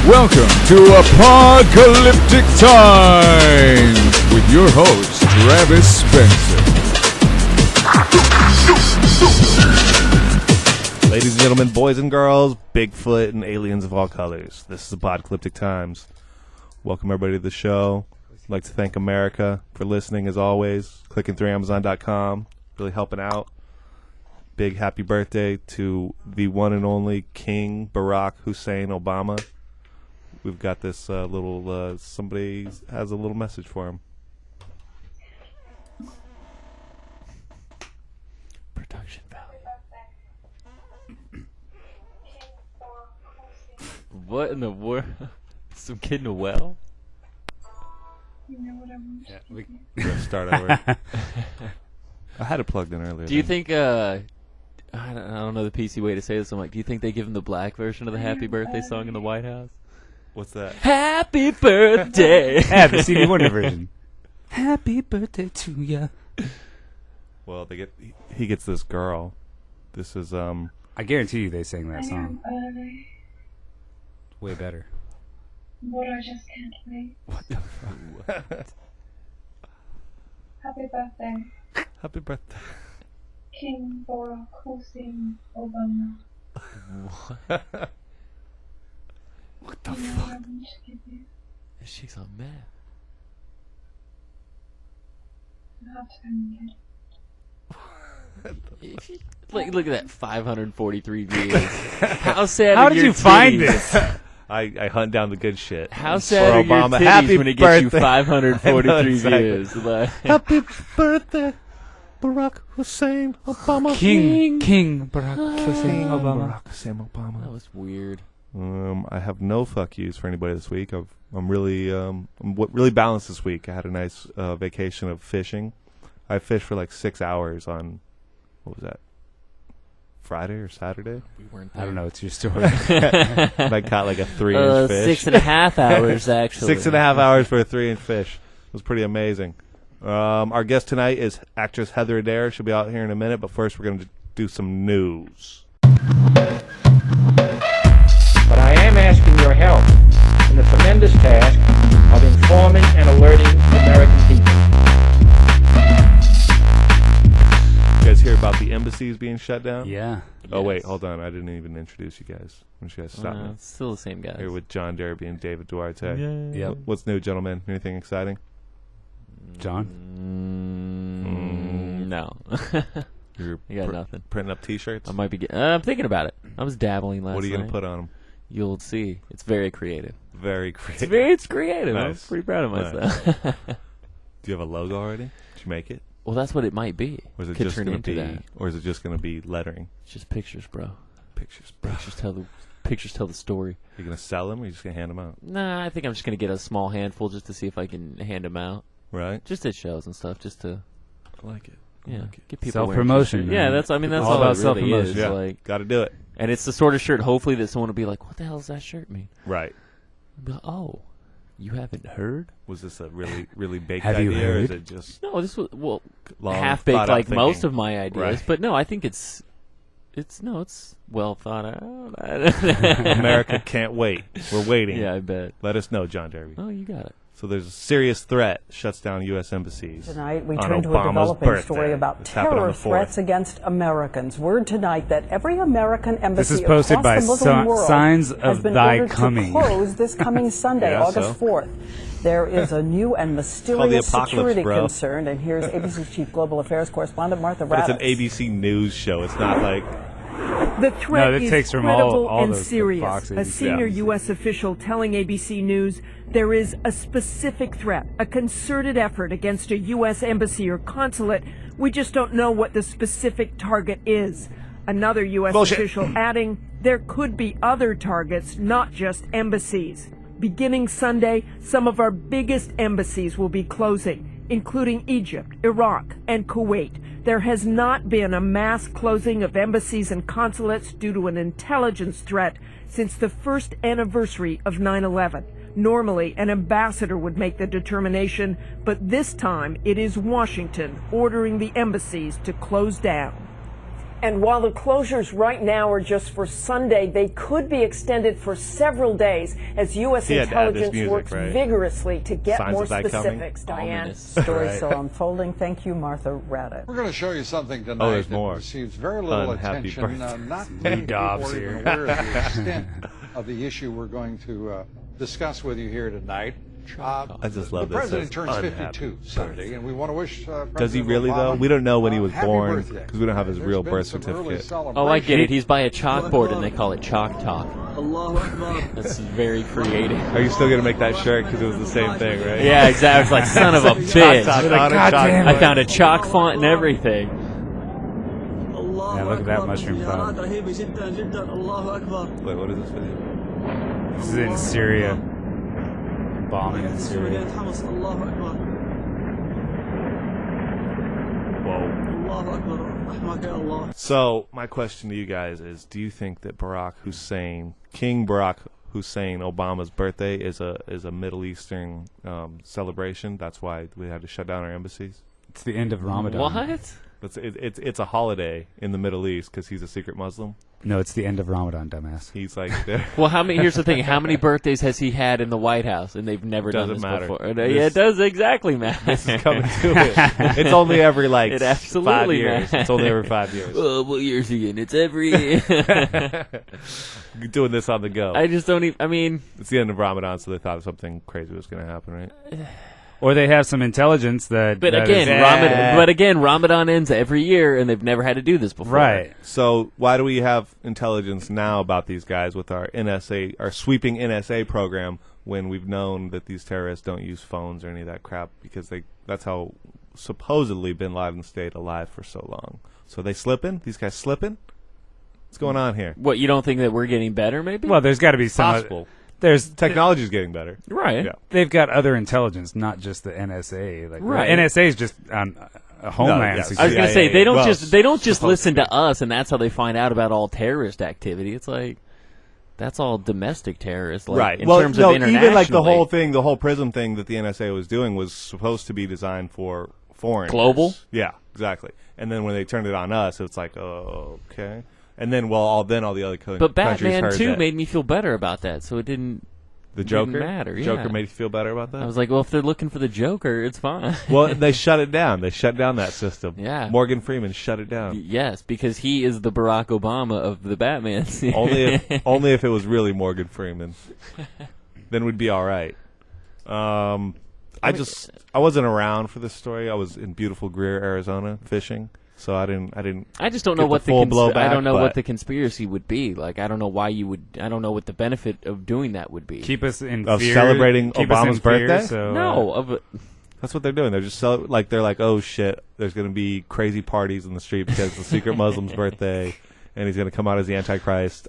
Welcome to aPODcalyptic Times with your host, Travis Spencer. Ladies and gentlemen, boys and girls, Bigfoot and aliens of all colors. This is aPODcalyptic Times. Welcome everybody to the show. I'd like to thank America for listening as always. Clicking through Amazon.com, really helping out. Big happy birthday to the one and only King Barack Hussein Obama. We've got this little, somebody has a little message for him. Production value. What in the world? Some kid in a well? You know what I want? Yeah, we Start over. I had it plugged in earlier. Do you think, I don't know the PC way to say this, I'm like, do you think they give him the black version of the Happy Birthday song in the White House? What's that? Happy birthday! yeah, the Stevie Wonder version. Happy birthday to ya. Well, he gets this girl. This is I guarantee you they sang that I song am early, way better. but I just can't wait. What the fuck? Happy birthday, Happy birthday. King Barack Hussein Obama. What the You know fuck? what I want to give you? She's on meth. You have to come and get it. Like, look at that, 543 views. How sad How are did your you find titties? this? I hunt down the good shit. How sad are For your Obama. titties Happy when it gets you birthday. 543 I know, exactly. views? Like, Happy birthday, Barack Hussein Obama. King Barack Hussein Obama. Barack Hussein that Obama. was weird. I have no fuck yous for anybody this week. I'm really really balanced this week. I had a nice vacation of fishing. I fished for like 6 hours on, what was that, Friday or Saturday? We weren't I don't know. It's your story. I caught like a 3-inch fish. 6.5 hours, actually. 6.5 hours for a 3-inch fish. It was pretty amazing. Our guest tonight is actress Heather Adair. She'll be out here in a minute, but first we're going to do some news. But I am asking your help in the tremendous task of informing and alerting the American people. You guys hear about the embassies being shut down? yeah. Oh, wait, Yes. hold on. I didn't even introduce you guys. Why don't you guys stop me? It's still the same guys. Here with John Derby and David Duarte. Yep. What's new, gentlemen? Anything exciting? John. No. You're I got nothing. printing up T-shirts? I might be. I'm thinking about it. I was dabbling last night. What are you going to put on them? You'll see. It's very creative. Very creative. It's creative. Nice. I'm pretty proud of Nice. myself. Do you have a logo already? Did you make it? Well, that's what it might be. Or is it Could just turn going to into be? that. Or is it just going to be lettering? It's just pictures, bro. Pictures, bro. Pictures tell the story. You're going to sell them, or you're just going to hand them out? Nah, I think I'm just gonna get a small handful just to see if I can hand them out, Right? just at shows and stuff, just to I like it. I yeah, like it. get people wearing Self-promotion, t-shirts. man. Yeah, that's. I mean, that's All all, about it really is. self-promotion. Yeah. Like, Got to do it. and it's the sort of shirt, hopefully, that someone will be like, "What the hell does that shirt mean?" Right. I'll be like, "Oh, you haven't heard?" Was this a really, really baked Have you idea, or is heard? it just No, this was long, half baked thought-out like most thinking? of my ideas, Right. but no, I think it's well thought out. America can't wait. We're waiting. Yeah, I bet. Let us know, John Derby. Oh, you got it. So there's a serious threat shuts down U.S. embassies. Tonight, we on turn to a Obama's developing birthday. story about This happened on terror the 4th. threats against Americans. Word tonight that every American This embassy is posted across by the Muslim world Signs has of been Thy ordered Coming. to close this coming Sunday, Yeah, August so? 4th. There is a new and mysterious apocalypse, security bro. concern, and here's ABC's chief global affairs correspondent Martha But it's an Raddatz. ABC News show. It's not like The threat that is takes from credible all and those serious. Fox A ABC. senior Yeah. U.S. official telling ABC News there is a specific threat, a concerted effort against a U.S. embassy or consulate. We just don't know what the specific target is. Another U.S. Bullshit. official adding there could be other targets, not just embassies. Beginning Sunday, some of our biggest embassies will be closing, including Egypt, Iraq, and Kuwait. There has not been a mass closing of embassies and consulates due to an intelligence threat since the first anniversary of 9/11. Normally, an ambassador would make the determination, but this time it is Washington ordering the embassies to close down. And while the closures right now are just for Sunday, they could be extended for several days as U.S. He had to add this intelligence music, works right? vigorously to get Signs more of that coming? specifics. Diane. Ominous. Story still unfolding. Thank you, Martha Raddick. We're going to show you something tonight there's that more. receives very little Unhappy attention. birthday. Not many people Dobbs are even here. aware of the extent of the issue we're going to discuss with you here tonight. I just love the this. president Says turns unhappy 52 Sunday, and we want to wish Does he President really, though? Obama, We don't know when he was happy born birthday. because we don't have his There's real been birth some early certificate. Oh, I get it. celebrations. He's by a chalkboard and they call it Chalk Talk. That's very creative. Are you still going to make that shirt because it was the same thing, right? Yeah, exactly. It's like, son of a bitch. Talk on a God chalk- damn I found a chalk font and everything. Yeah, look at that mushroom cloud. Wait, what is this video? This is in Syria. Bombing in Syria. Whoa. So, my question to you guys is, do you think that King Barack Hussein Obama's birthday is a Middle Eastern celebration? That's why we had to shut down our embassies? It's the end of Ramadan. What? It's a holiday in the Middle East because he's a secret Muslim. No, it's the end of Ramadan, dumbass. He's like, Well, here's the thing. How many birthdays has he had in the White House? And they've never done Doesn't this matter. before. Yeah, it does exactly matter. this is coming to it. It's only every It 5 absolutely years. matters. It's only every 5 years. What year's again? It's every... Doing this on the go. I just don't even... I mean... It's the end of Ramadan, so they thought something crazy was going to happen, right? Or they have some intelligence that. But that again, is- Ramadan ends every year, and they've never had to do this before. Right. So why do we have intelligence now about these guys with our NSA, our sweeping NSA program, when we've known that these terrorists don't use phones or any of that crap because that's how supposedly Bin Laden stayed alive for so long. So they slipping? These guys slipping? What's going on here? What, you don't think that we're getting better, maybe? Well, there's got to be some. Possible. There's Technology's getting better. right. Yeah. They've got other intelligence, not just the NSA. Like, Right. NSA is just a homeland yes. security. I was gonna say CIA. they don't Well, just listen to us, and that's how they find out about all terrorist activity. It's like that's all domestic terrorists, like, Right. In Well, terms no, of internationally. even like the whole thing, the whole PRISM thing that the NSA was doing was supposed to be designed for foreigners. Global? Yeah, exactly. And then when they turned it on us, it's like, oh, okay. And then, all the other countries But Batman heard 2 that. made me feel better about that, so it didn't. The Joker? didn't matter, yeah. Joker made you feel better about that? I was like, well, if they're looking for the Joker, it's fine. Well, they shut it down. They shut down that system. Yeah. Morgan Freeman shut it down. Yes, because he is the Barack Obama of the Batman series. only if it was really Morgan Freeman. Then we'd be all right. I wasn't around for this story. I was in beautiful Greer, Arizona, fishing. So I didn't. I just don't know get what the full blowback, I don't know but- what the conspiracy would be. Like, I don't know why you would. I don't know what the benefit of doing that would be. Keep us in Of fear. celebrating keep us in Obama's fear, birthday? So, no, That's what they're doing. They're just they're like, oh shit, there's going to be crazy parties in the street because it's the secret Muslim's birthday, and he's going to come out as the Antichrist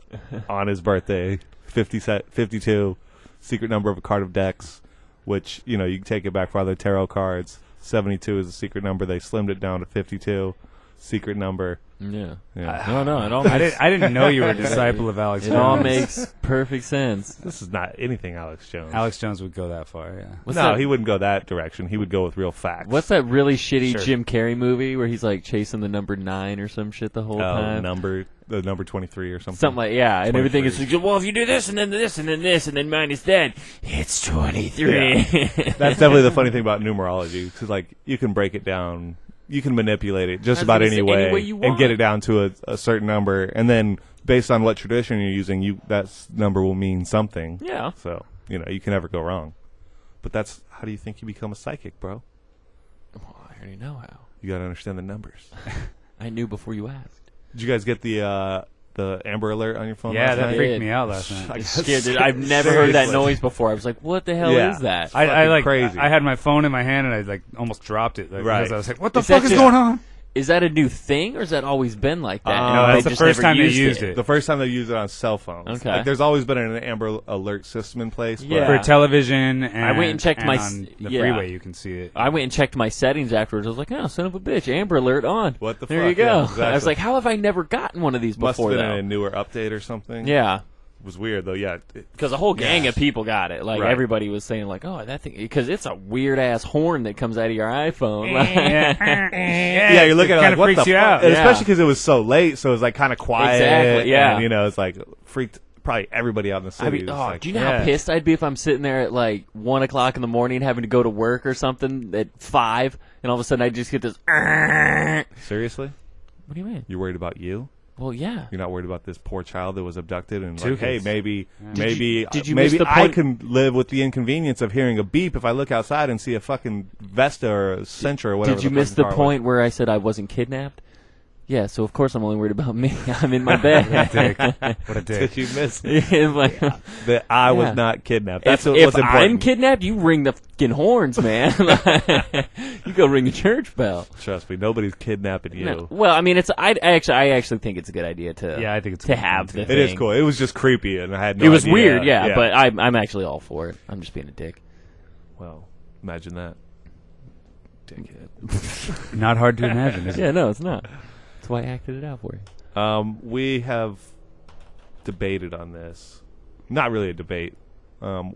on his birthday. 52, secret number of a card of decks, which you can take it back for other tarot cards. 72 is a secret number. They slimmed it down to 52. Secret number. yeah. Yeah. No, it all I makes, didn't know you were a disciple of Alex it Jones. all makes perfect sense. This is not anything Alex Jones. Alex Jones would go that far, yeah. What's no, that, he wouldn't go that direction. He would go with real facts. What's that really shitty Sure. Jim Carrey movie where he's like chasing the number 9 or some shit the whole time? the number 23 or something. Something like, yeah, and everything is 23. like, well, if you do this and then this and then this and then minus that, it's 23. That's definitely the funny thing about numerology, because like you can break it down, you can manipulate it just I was about gonna say, any way, any way you and want. get it down to a certain number, and then based on what tradition you're using, that number will mean something. Yeah. So you can never go wrong. But that's how do you think you become a psychic, bro? Well, I already know how. You got to understand the numbers. I knew before you asked. Did you guys get the Amber Alert on your phone? Yeah, last that night? freaked me out last night. I I'm got scared, dude. I've never heard that seriously. noise before. I was like, what the hell Yeah. is that? I fucking like crazy. I had my phone in my hand and I like almost dropped it. Like, Right. Because I was like, what the Is that fuck is just- going on? Is that a new thing, or has that always been like that? No, And that's they the just first never time they used it. The first time they used it on cell phones. Okay. Like, there's always been an Amber Alert system in place. But Yeah. For television and I went and checked my on the yeah. freeway you can see it. I went and checked my settings afterwards. I was like, oh, son of a bitch, Amber Alert on. What the there fuck? you go. Yeah, exactly. I was like, how have I never gotten one of these Must before, have been though? a newer update or something. Yeah. was weird though. Yeah, Because a whole gang of people got it. Like everybody was saying, like, "Oh, that thing," because it's a weird ass horn that comes out of your iPhone. yeah, you're looking at it kind like, of what freaks the you fuck? out, And especially because it was so late, so it was like kind of quiet. Exactly, yeah. And, it's like freaked probably everybody out in the city. I mean, It was like, do you know how pissed I'd be if I'm sitting there at like 1 o'clock in the morning having to go to work or something at 5, and all of a sudden I just get this. Seriously? What do you mean? You're worried about you? Well, yeah. You're not worried about this poor child that was abducted and Two like, hey, kids. maybe Did you miss maybe the I point- can live with the inconvenience of hearing a beep if I look outside and see a fucking Vesta or a Sentra or whatever. Did you miss the point where I said I wasn't kidnapped? Yeah, so of course I'm only worried about me. I'm in my bed. What a dick. Did you miss Like, that I was Yeah. not kidnapped? That's if what's important. I'm kidnapped, you ring the fucking horns, man. You go ring a church bell. Trust me, nobody's kidnapping you. No. Well, I mean, I actually think it's a good idea to Yeah, I think it's to cool. have the It thing. is cool. It was just creepy, and I had no It was idea. weird, yeah, but I'm actually all for it. I'm just being a dick. Well, imagine that. Dickhead. Not hard to imagine, is it? Yeah, no, it's not. That's why I acted it out for you. We have debated on this. Not really a debate.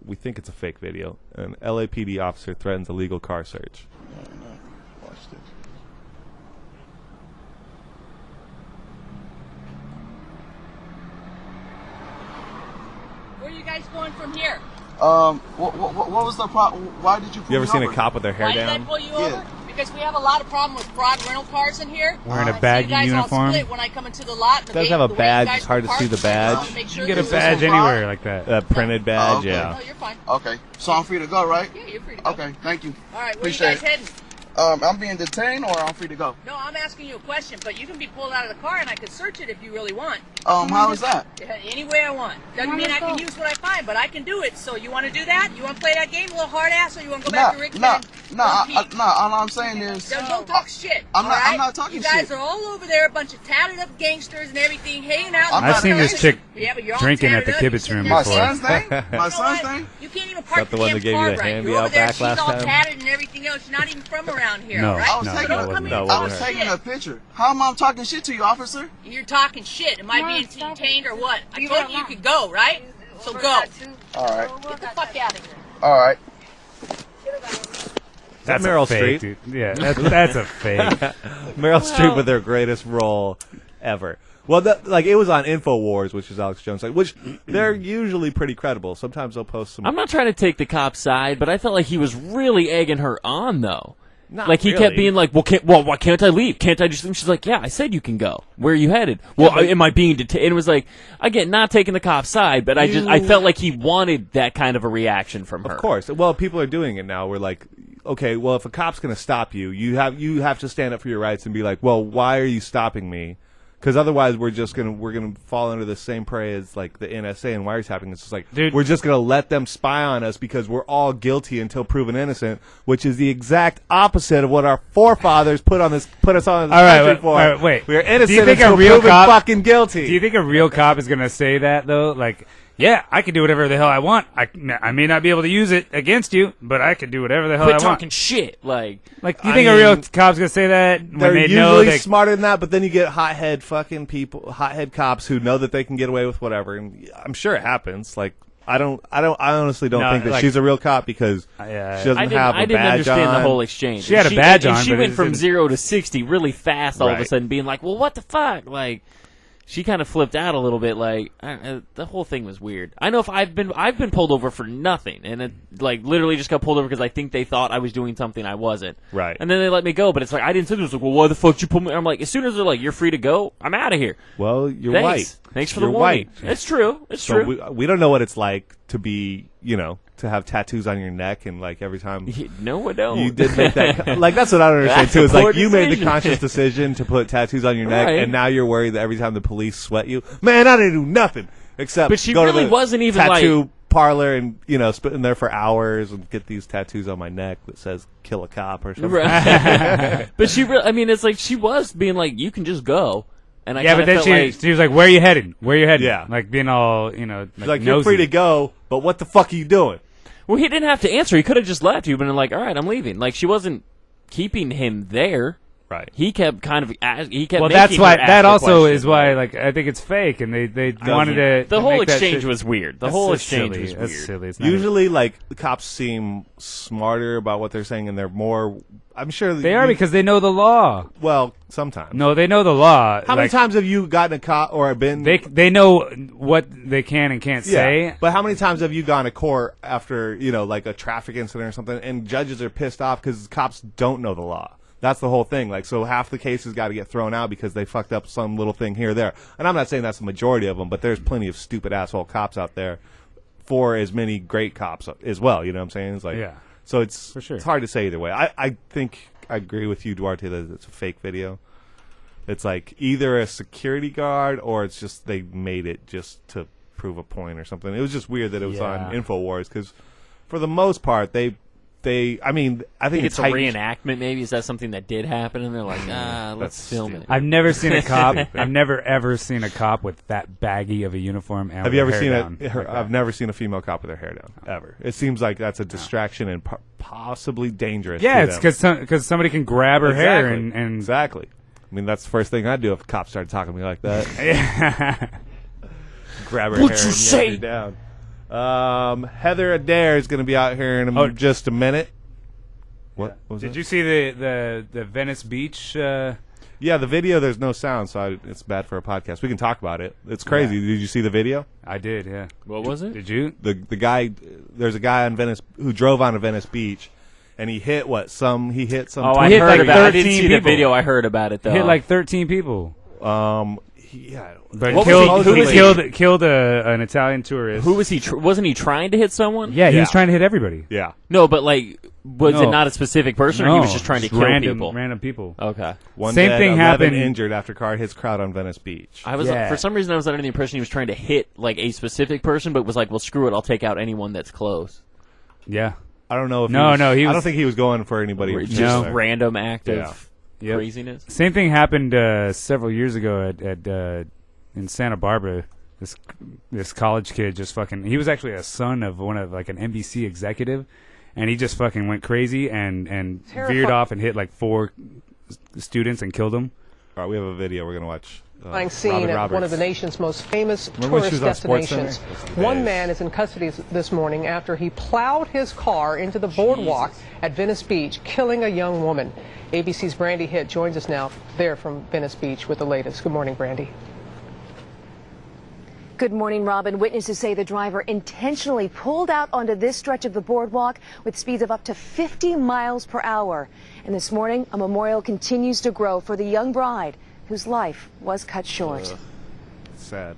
We think it's a fake video. An LAPD officer threatens a legal car search. Watch this. Where are you guys going from here? What was the problem? Why did you pull You ever me seen over? a cop with their hair Why did I down? pull you Yeah. over? Because we have a lot of problem with fraud rental cars in here. Wearing a I see baggy you guys uniform? all split when I come into the lot. Does have a badge. It's hard to see the badge. You can get a badge anywhere like that. A printed badge, Oh, okay. yeah. No, you're fine. Okay, so I'm free to go, right? Yeah, you're free to go. Okay, thank you. All right, where Appreciate are you guys it. heading? I'm being detained, or I'm free to go. No, I'm asking you a question, but you can be pulled out of the car and I can search it if you really want. How is that? Any way I want. Doesn't mean I can use what I find, but I can do it. So you want to do that? You want to play that game, a little hard ass, or you want to go back to Rick? All I'm saying is, Don't talk shit. I'm not- all right? I'm not talking You guys shit. are all over there, a bunch of tatted up gangsters and everything, hanging out. I'm I've not seen this chick Yeah, but you're all drinking at tatted the up, you're kibitz sitting room there my before. son's thing, my You know son's what? thing. You can't even park that the one damn that gave you car the right. hand You're me over out there, back she's last all time? tatted and everything else. You're not even from around here, No, all right? I was no, taking that a- wasn't No, it. I was wasn't taking her. a picture. How am I talking shit to you, officer? You're talking shit. Am I being detained or what? I told you you could go, right? So go. All right, Get the fuck out of here. all right. That's Meryl a fake, Streep? dude. Yeah, that's a fake. Meryl Streep with their greatest role ever. Well, it was on InfoWars, which is Alex Jones' site, which they're usually pretty credible. Sometimes they'll post some. I'm not trying to take the cop's side, but I felt like he was really egging her on, though. Not Like, he really. kept being like, why can't I leave? Can't I just leave? She's like, yeah, I said you can go. Where are you headed? Well, am I being detained? And it was like, again, not taking the cop's side, but I felt like he wanted that kind of a reaction from her. Of course. Well, people are doing it now. We're like, okay, well, if a cop's going to stop you, you have to stand up for your rights and be like, well, why are you stopping me? Because otherwise, we're gonna fall under the same prey as like the NSA and wiretapping. It's just like, Dude. we're just gonna let them spy on us because we're all guilty until proven innocent, which is the exact opposite of what our forefathers put us on this country for. All right, wait. We're Do you innocent think a until real proven cop- fucking guilty. Do you think a real cop is going to say that, though? Like, yeah, I can do whatever the hell I want. I may not be able to use it against you, but I can do whatever the hell Quit I talking want. shit. Like, You think a real cop's going to say that when They're they usually know that... smarter than that, but then you get hothead cops who know that they can get away with whatever, and I'm sure it happens. Like, I honestly don't No, think that like- she's a real cop because Yeah. she doesn't I have a didn't badge understand on. the whole exchange. She had a badge and on, she but went it from didn't- 0 to 60 really fast all of a Right. sudden, being like, well, what the fuck? Like, she kind of flipped out a little bit. Like, the whole thing was weird. I know if I've been pulled over for nothing, and it like literally just got pulled over because I think they thought I was doing something I wasn't. Right. And then they let me go, but it's like I didn't say this. Like, well, why the fuck did you pull me? I'm like, as soon as they're like, you're free to go, I'm out of here. Well, you're Thanks. white. Thanks for You're the warning. white. It's true. It's So true. we don't know what it's like to be, to have tattoos on your neck and like every time No, I don't. you did make that. Like that's what I don't understand That's too. a Is poor like you made the decision. conscious decision to put tattoos on your neck, Right. and now you're worried that every time the police sweat you, man, I didn't do nothing except. But she go really to the wasn't even, tattoo like- parlor and spit in there for hours and get these tattoos on my neck that says "kill a cop" or something. Right. But she really, I mean, it's like she was being like, you can just go. And I Yeah, but kinda then felt like, she was like, where are you heading? Where are you heading? Yeah. Like, being all, She's like like, you're nosy. free to go, but what the fuck are you doing? well, he didn't have to answer. He could have just left. You've been like, all right, I'm leaving. Like, she wasn't keeping him there. Right. He kept kind of he kept. Well, making that's her why. ask That the also question. is why, like, I think it's fake, and they wanted to. The to whole make that exchange shit- was weird. The That's whole so exchange silly. was That's weird. silly. It's not Usually, like, the cops seem smarter about what they're saying, and they're more. I'm sure they are because they know the law. Well, sometimes. No, they know the law. How many times have you gotten a cop or been? They know what they can and can't say. But how many times have you gone to court after like a traffic incident or something, and judges are pissed off because cops don't know the law? That's the whole thing. Like, so half the cases got to get thrown out because they fucked up some little thing here or there. And I'm not saying that's the majority of them, but there's plenty of stupid asshole cops out there for as many great cops as well. You know what I'm saying? It's like, Yeah. So it's For sure. it's hard to say either way. I think I agree with you, Duarte, that it's a fake video. It's like either a security guard or it's just they made it just to prove a point or something. It was just weird that it was on InfoWars because for the most part I think it's a reenactment. Maybe is that something that did happen, and they're like, let's film it. I've never seen a cop. I've never ever seen a cop with that baggy of a uniform. And Have you with ever hair seen down it? like that. I've never seen a female cop with her hair down ever. It seems like that's a distraction and possibly dangerous. Yeah, to it's them. because somebody can grab her hair and exactly. I mean, that's the first thing I'd do if a cop started talking to me like that. Grab her hair and yank her down. Heather Adair is going to be out here in just a minute. What was Did that? you see the Venice Beach? Yeah, the video. There's no sound, so it's bad for a podcast. We can talk about it. It's crazy. Yeah. Did you see the video? I did. Yeah. What was it? Did you? The guy. There's a guy on Venice who drove on Venice Beach, and he hit some. Oh, I hit heard like about it. I didn't 13 see the people. video. I heard about it though. Hit like 13 people. Yeah. But What killed was he- killed an Italian tourist. Who was he? Wasn't he trying to hit someone? Yeah, he was trying to hit everybody. Yeah. No, but like, was No. it not a specific person, or No, he was just trying to kill people? Random people. Okay. One Same dead, thing 11 happened. injured after car hits crowd on Venice Beach. I was for some reason I was under the impression he was trying to hit like a specific person, but was like, well, screw it, I'll take out anyone that's close. Yeah. I don't know if No, he he I was- don't think he was going for anybody. in Just particular. random act of Yep. craziness. Same thing happened several years ago at in Santa Barbara. This college kid just fucking. He was actually a son of one of like an NBC executive, and he just fucking went crazy and veered off and hit like 4 students and killed them. All right, we have a video we're gonna watch. Scene Robin at Roberts. one of the nation's most famous Remember when she tourist was on SportsCenter? destinations. One man is in custody this morning after he plowed his car into the boardwalk at Venice Beach, killing a young woman. ABC's Brandy Hitt joins us now there from Venice Beach with the latest. Good morning, Brandy. Good morning, Robin. Witnesses say the driver intentionally pulled out onto this stretch of the boardwalk with speeds of up to 50 miles per hour. And this morning, a memorial continues to grow for the young bride whose life was cut short. Sad.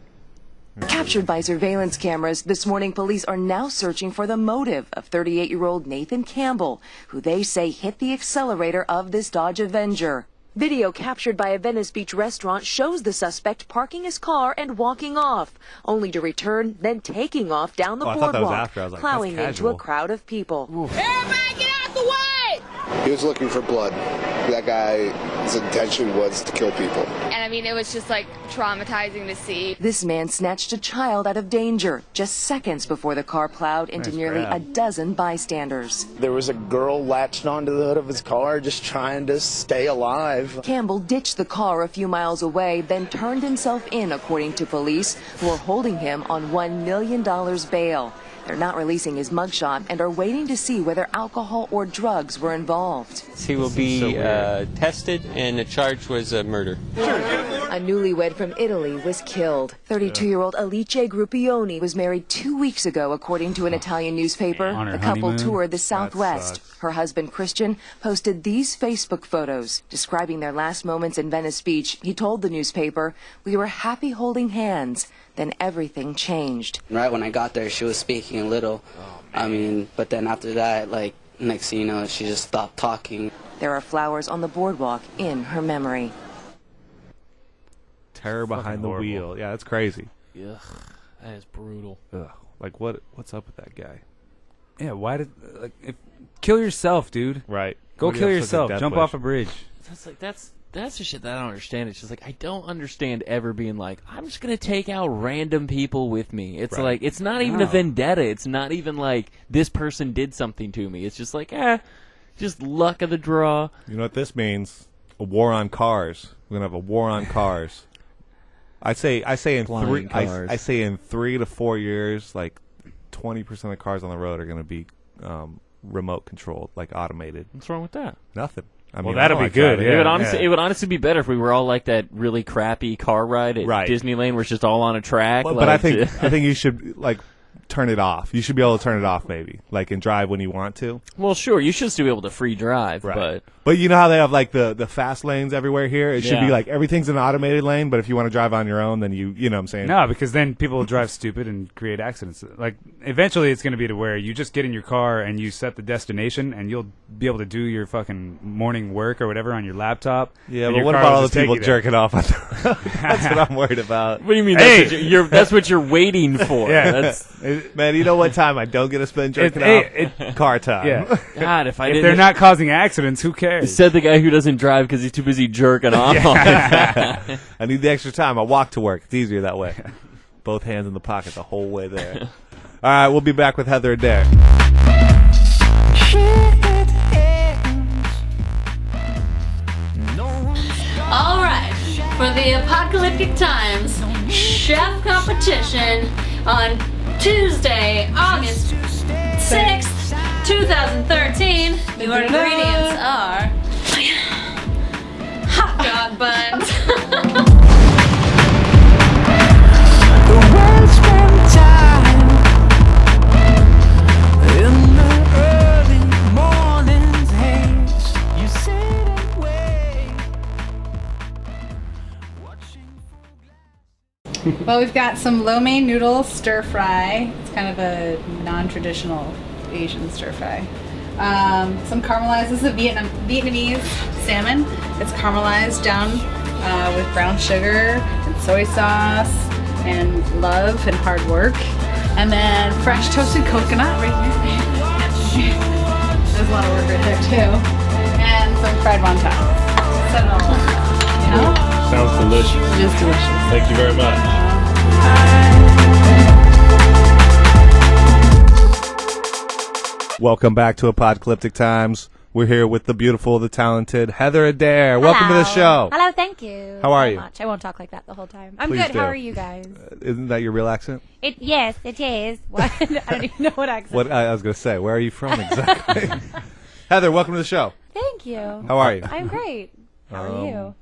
Captured by surveillance cameras, this morning police are now searching for the motive of 38-year-old Nathan Campbell, who they say hit the accelerator of this Dodge Avenger. Video captured by a Venice Beach restaurant shows the suspect parking his car and walking off, only to return, then taking off down the I thought that was boardwalk, after. I was like, plowing that's into a casual. crowd of people. Everybody get out the way! He was looking for blood. That guy's intention was to kill people. And I mean, it was just like traumatizing to see. This man snatched a child out of danger just seconds before the car plowed into nearly a dozen bystanders. There was a girl latched onto the hood of his car just trying to stay alive. Campbell ditched the car a few miles away, then turned himself in, according to police, who are holding him on $1 million bail. They're not releasing his mugshot and are waiting to see whether alcohol or drugs were involved. He will be tested, and the charge was murder. A newlywed from Italy was killed. 32-year-old Alice Gruppioni was married 2 weeks ago, according to an Italian newspaper. On her The couple honeymoon? toured the That Southwest. sucks. Her husband, Christian, posted these Facebook photos describing their last moments in Venice Beach. He told the newspaper, "We were happy holding hands. Then everything changed." Right when I got there, she was speaking a little. But then after that, like, next thing you know, she just stopped talking. There are flowers on the boardwalk in her memory. Terror behind the horrible. wheel. Yeah, that's crazy. Ugh, that is brutal. Ugh. Like what's up with that guy? Yeah, why did kill yourself, dude? Right. Go Why do you kill have such a yourself. death Jump wish? off a bridge. That's the shit that I don't understand. It's just like I don't understand ever being like, I'm just gonna take out random people with me. It's like it's not even a vendetta. It's not even like this person did something to me. It's just like just luck of the draw. You know what this means? a war on cars. We're gonna have a war on cars. I say in Flying cars. I say in 3 to 4 years, like 20% of cars on the road are gonna be remote controlled, like automated. What's wrong with that? Nothing. I Well, mean, that'll I be like good, driving. yeah. It would honestly be better if we were all like that really crappy car ride at Right. Disneyland, where it's just all on a track. But I think you should like turn it off. You should be able to turn it off, maybe, like, and drive when you want to. Well, sure, you should still be able to free drive, But you know how they have like the fast lanes everywhere here? It should be Yeah. like everything's an automated lane, but if you want to drive on your own, then you know what I'm saying? No, because then people will drive stupid and create accidents. Like, eventually it's going to be to where you just get in your car and you set the destination and you'll be able to do your fucking morning work or whatever on your laptop. Yeah, and but your what car about will all just the take people you there. jerking off? That's what I'm worried about. What do you mean? Hey! That's what you're waiting for. Yeah. That's Man, you know what time I don't get to spend jerking off? Car time. Yeah. God. If they're not causing accidents, who cares? Said the guy who doesn't drive because he's too busy jerking off. I need the extra time. I walk to work. It's easier that way. Both hands in the pocket the whole way there. All right, we'll be back with Heather Adair. All right, for the apocalyptic times chef competition on Tuesday, August 6th, 2013. Your ingredients are hot dog buns. Well, we've got some lo mein noodle stir fry. It's kind of a non-traditional Asian stir fry. Some caramelized. This is a Vietnamese salmon. It's caramelized down with brown sugar and soy sauce and love and hard work. And then fresh toasted coconut right here. There's a lot of work right there too. And some fried wontons. So, you know? Sounds delicious. It is delicious. Thank you very much. Welcome back to aPODcalyptic Times. We're here with the beautiful, the talented Heather Adair. Welcome to the show. Hello, thank you. How are so you? Much. I won't talk like that the whole time. I'm Please good. do. How are you guys? Isn't that your real accent? Yes, it is. What? I don't even know what accent. What I was going to say. Where are you from exactly? Heather, welcome to the show. Thank you. How are you? I'm great. How are you?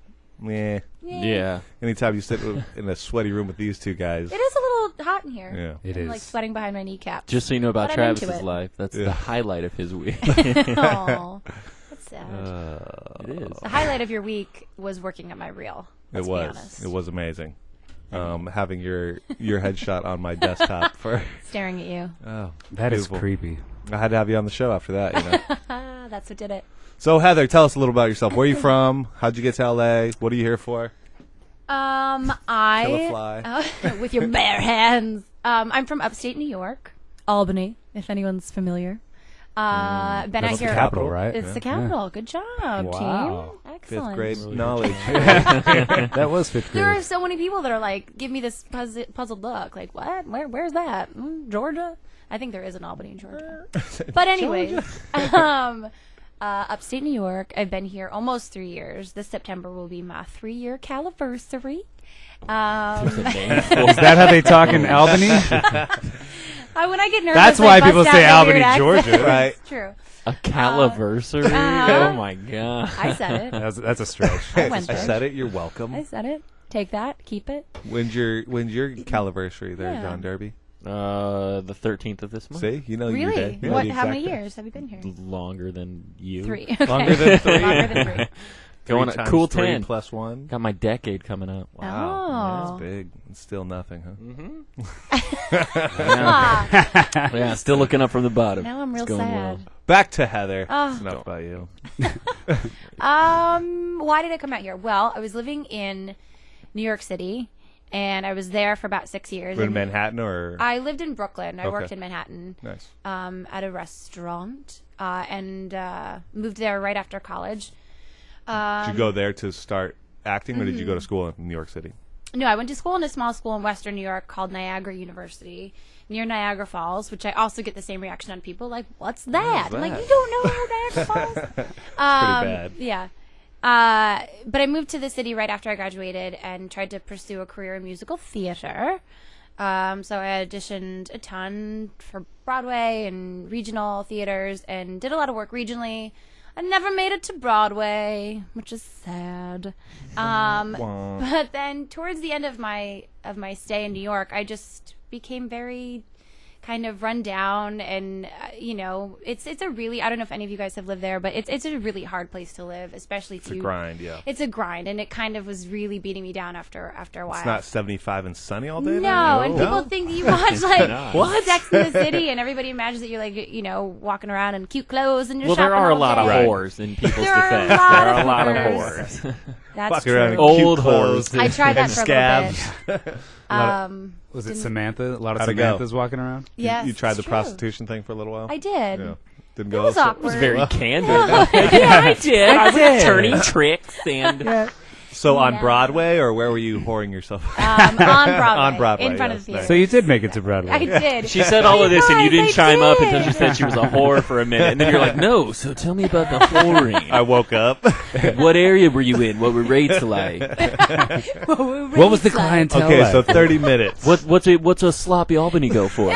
Yeah. Yeah. Anytime you sit in a sweaty room with these two guys. It is a little hot in here. Yeah. It I'm is. like sweating behind my kneecaps. Just so you know about But I'm into Travis's it. life, that's the highlight of his week. Aw, that's sad. It is. The highlight of your week was working at my reel. Let's be honest. It was amazing. Having your headshot on my desktop for Staring at you. Oh, That is beautiful. creepy. I had to have you on the show after that, you know. That's what did it. So Heather, tell us a little about yourself. Where are you from? How'd you get to LA? What are you here for? Kill a fly. With your bare hands. I'm from upstate New York, Albany, if anyone's familiar. Been out That's the here. capital, right? It's Yeah. the capital. Good job, Wow. team. Excellent. Fifth grade knowledge. That was fifth grade. There are so many people that are like, give me this puzzled look. Like, what? Where's that? Georgia? I think there is an Albany, Georgia. But anyways, upstate New York. I've been here almost 3 years. This September will be my 3-year caliversary. Is that how they talk in Albany? When I get nervous, That's I why bust people out say the Albany, weird accent. Georgia. Right. It's true. A caliversary? Oh my god. I said it. That's a stretch. I went I there. said it. You're welcome. I said it. Take that. Keep it. When's your caliversary there, Yeah. John Derby? The 13th of this month. See, you know your Really? day. You know What? the How many exact day. years have you been here? Longer than you. 3. Okay. Longer than 3. Longer than 3. Going 3 a cool times 3 10 plus 1. Got my decade coming up. Wow, Oh. that's big. It's still nothing, huh? Mm-hmm. Yeah, still looking up from the bottom. Now I'm real It's going sad. well. Back to Heather. Oh. It's enough about you. Why did I come out here? Well, I was living in New York City, and I was there for about 6 years. In and Manhattan or? I lived in Brooklyn. I Okay. worked in Manhattan. Nice. At a restaurant, and moved there right after college. Did you go there to start acting, or did you go to school in New York City? No, I went to school in a small school in Western New York called Niagara University, near Niagara Falls, which I also get the same reaction on people like, "What's that?" I'm like, "You don't know Niagara Falls?" Pretty bad. Yeah. But I moved to the city right after I graduated and tried to pursue a career in musical theater. So I auditioned a ton for Broadway and regional theaters and did a lot of work regionally. I never made it to Broadway, which is sad. But then towards the end of my stay in New York, I just became very kind of run down, and it's a really, I don't know if any of you guys have lived there, but it's a really hard place to live, especially It's a grind, yeah. It's a grind, and it kind of was really beating me down after a while. It's not 75 and sunny all day? No, and people think that you watch like What? Sex in the City, and everybody imagines that you're like, walking around in cute clothes and you're Well, shopping there are a all lot of day. whores in people's There are a defense. lot There are of a lot of whores. whores. That's Fucking around in true. cute Old clothes whores. I tried that and for a scabs. little bit. Was it Didn't- Samantha? A lot of How'd it go? Samantha's walking around? Yes, You tried it's the true. prostitution thing for a little while? I did. Yeah. Didn't It go was so- awkward. It was very candid. Yeah, I did. I was did. turning tricks and... So on Yeah. Broadway, or where were you whoring yourself? On Broadway. On Broadway, In front of yes, the nice. theater. So you did make it to Broadway. I did. She said all of this, and you didn't Guys, chime I up until she did. said she was a whore for a minute. And then you're like, no, so tell me about the whoring. I woke up. What area were you in? What were rates like? What was the clientele Okay, like? so 30 minutes. What's a sloppy Albany go for?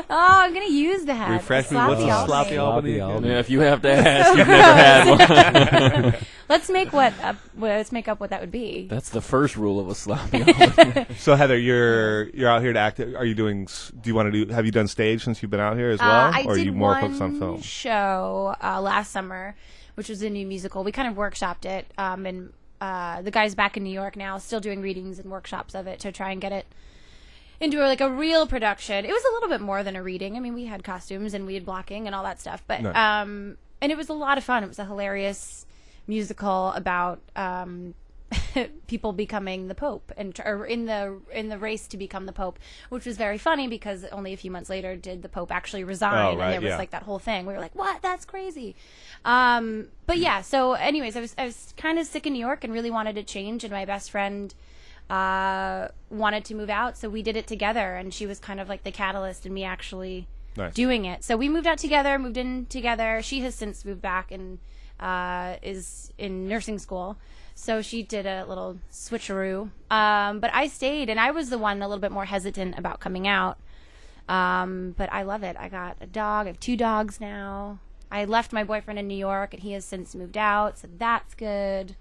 Oh, I'm gonna use that. Refresh me, Sloppy what's a Albany. sloppy Albany? Yeah, if you have to ask, you've never had one. Let's make up what that would be. That's the first rule of a sloppy Albany. So Heather, you're out here to act. Are you doing? Do you want to do? Have you done stage since you've been out here as well, I or are did you more one focused on film? show last summer, which was a new musical. We kind of workshopped it, and the guy's back in New York now, still doing readings and workshops of it to try and get it into a real production. It was a little bit more than a reading. I mean, we had costumes and we had blocking and all that stuff, but Nice. and it was a lot of fun. It was a hilarious musical about people becoming the Pope or in the race to become the Pope, which was very funny because only a few months later did the Pope actually resign, Oh, right, and there was yeah. like that whole thing. We were like, "What? That's crazy." But yeah. So, anyways, I was kind of sick in New York and really wanted to change, and my best friend wanted to move out, so we did it together, and she was kind of like the catalyst in me actually Nice. doing it. So we moved out together, moved in together. She has since moved back and is in nursing school, so she did a little switcheroo, but I stayed, and I was the one a little bit more hesitant about coming out, but I love it. I got a dog. I have 2 dogs now. I left my boyfriend in New York, and he has since moved out, so that's good.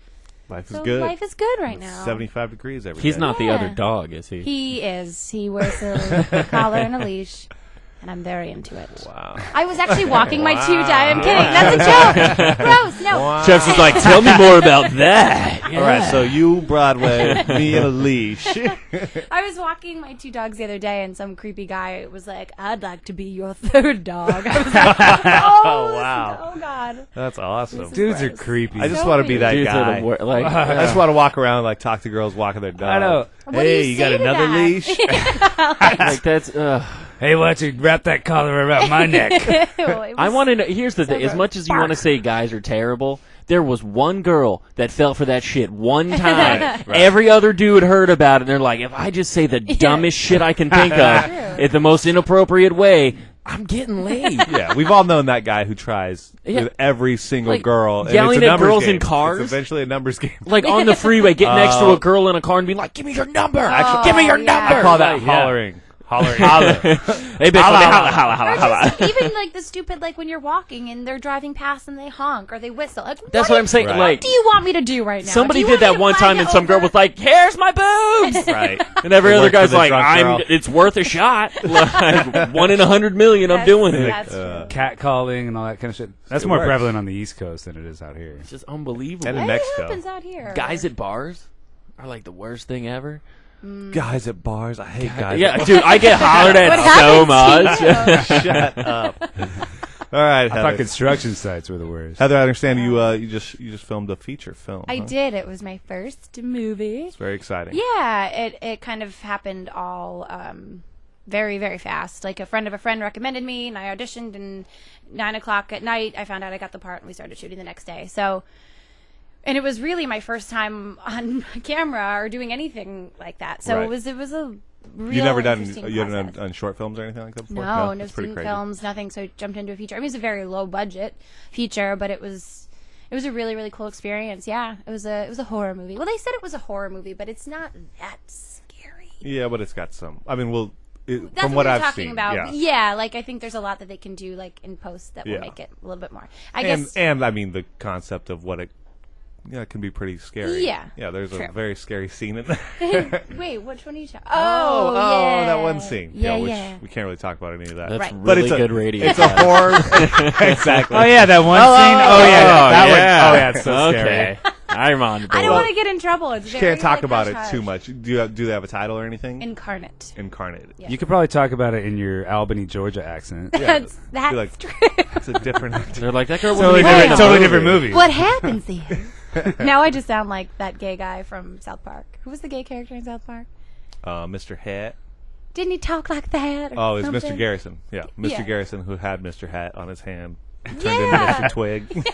Life is So good. life is good right now. 75 degrees every He's day. not the Yeah. other dog, is he? He is. He wears a collar and a leash, and I'm very into it. Wow. I was actually walking my 2 dogs. I'm kidding. That's a joke. Gross. No. Wow. Jeff's just like, tell me more about that. All right, so you Broadway, me in a leash. I was walking my 2 dogs the other day, and some creepy guy was like, "I'd like to be your 3rd dog." I was like, Oh, wow. Oh God. That's awesome. Dudes are creepy. I just want to be that Dudes are guy. the like, I just want to walk around and like talk to girls walking their dog. I know. What do Hey, you you got say to another that? leash? like that's. Hey, why don't you wrap that collar around my neck? I want to know. Here's the thing. As gross. much as you want to say guys are terrible, there was one girl that fell for that shit one time. Right. Every other dude heard about it, and they're like, if I just say the dumbest shit I can think of in the most inappropriate way, I'm getting laid. Yeah, we've all known that guy who tries Yeah. with every single Like, girl. And yelling it's a at numbers girls game. in cars? It's eventually a numbers game. Like on the freeway, get next to a girl in a car and be like, give me your number. Give me your yeah. number. I call that Like, hollering. Hollering. Holla. Hey, bitch, Holla, holla, holla, holla, Or holla, just even like the stupid, like when you're walking and they're driving past and they honk or they whistle. Like, That's what I'm saying. Right. Like, What do you want me to do right now? somebody Do you did want me that to one flag time, it and some girl over? was like, "Here's my boobs," Right. and every It other worked for guy's the like, drunk girl. "It's worth a shot. Like 1 in 100 million, I'm doing it." That's true. Cat calling and all that kind of shit. That's It more works. prevalent on the East Coast than it is out here. It's just unbelievable. And in It Mexico. happens out here. Guys at bars are like the worst thing ever. Guys at bars. I hate guys Yeah, at bars. dude, I get hollered What at so happens to much. you? Shut up. All right, I thought Heather. construction sites were the worst. Heather, I understand you just filmed a feature film. I huh? did. It was my first movie. It's very exciting. Yeah, it kind of happened all very, very fast. Like a friend of a friend recommended me, and I auditioned, and 9 o'clock at night, I found out I got the part, and we started shooting the next day. So, and it was really my first time on camera or doing anything like that. So Right. it was a You never done interesting you haven't process. done short films or anything like that before? No, That's pretty student crazy. films, nothing. So I jumped into a feature. I mean, it was a very low budget feature, but it was a really, really cool experience. Yeah, it was a horror movie. Well, they said it was a horror movie, but it's not that scary. Yeah, but it's got some. I mean, That's from what we're I've talking seen, about. yeah. Like I think there's a lot that they can do like in post that will make it a little bit more. I and, guess. and I mean the concept of what it can be pretty scary. Yeah. Yeah, there's True. a very scary scene in there. Wait, which one are you talking? Oh, yeah. that one scene. Yeah, which yeah. we can't really talk about any of that. That's Right. But really it's good radio. It's a horror. Exactly. Oh yeah, that one scene. Oh yeah, that one. Oh yeah, it's so Okay. scary. I'm on board. I don't want to get in trouble. It's You very, can't talk like, about it hush-hush. too much. Do they have a title or anything? Incarnate. Incarnate. Yeah. You could probably talk about it in your Albany, Georgia accent. That's Be like, true. it's a different. They're like that girl. Totally wasn't even different, in the totally movie. different movie. What happens here? Now I just sound like that gay guy from South Park. Who was the gay character in South Park? Mr. Hat. Didn't he talk like that? Or Oh, it's Mr. something? Garrison. Yeah, Mr. Yeah. Garrison, who had Mr. Hat on his hand, turned into Yeah. Mr. Twig.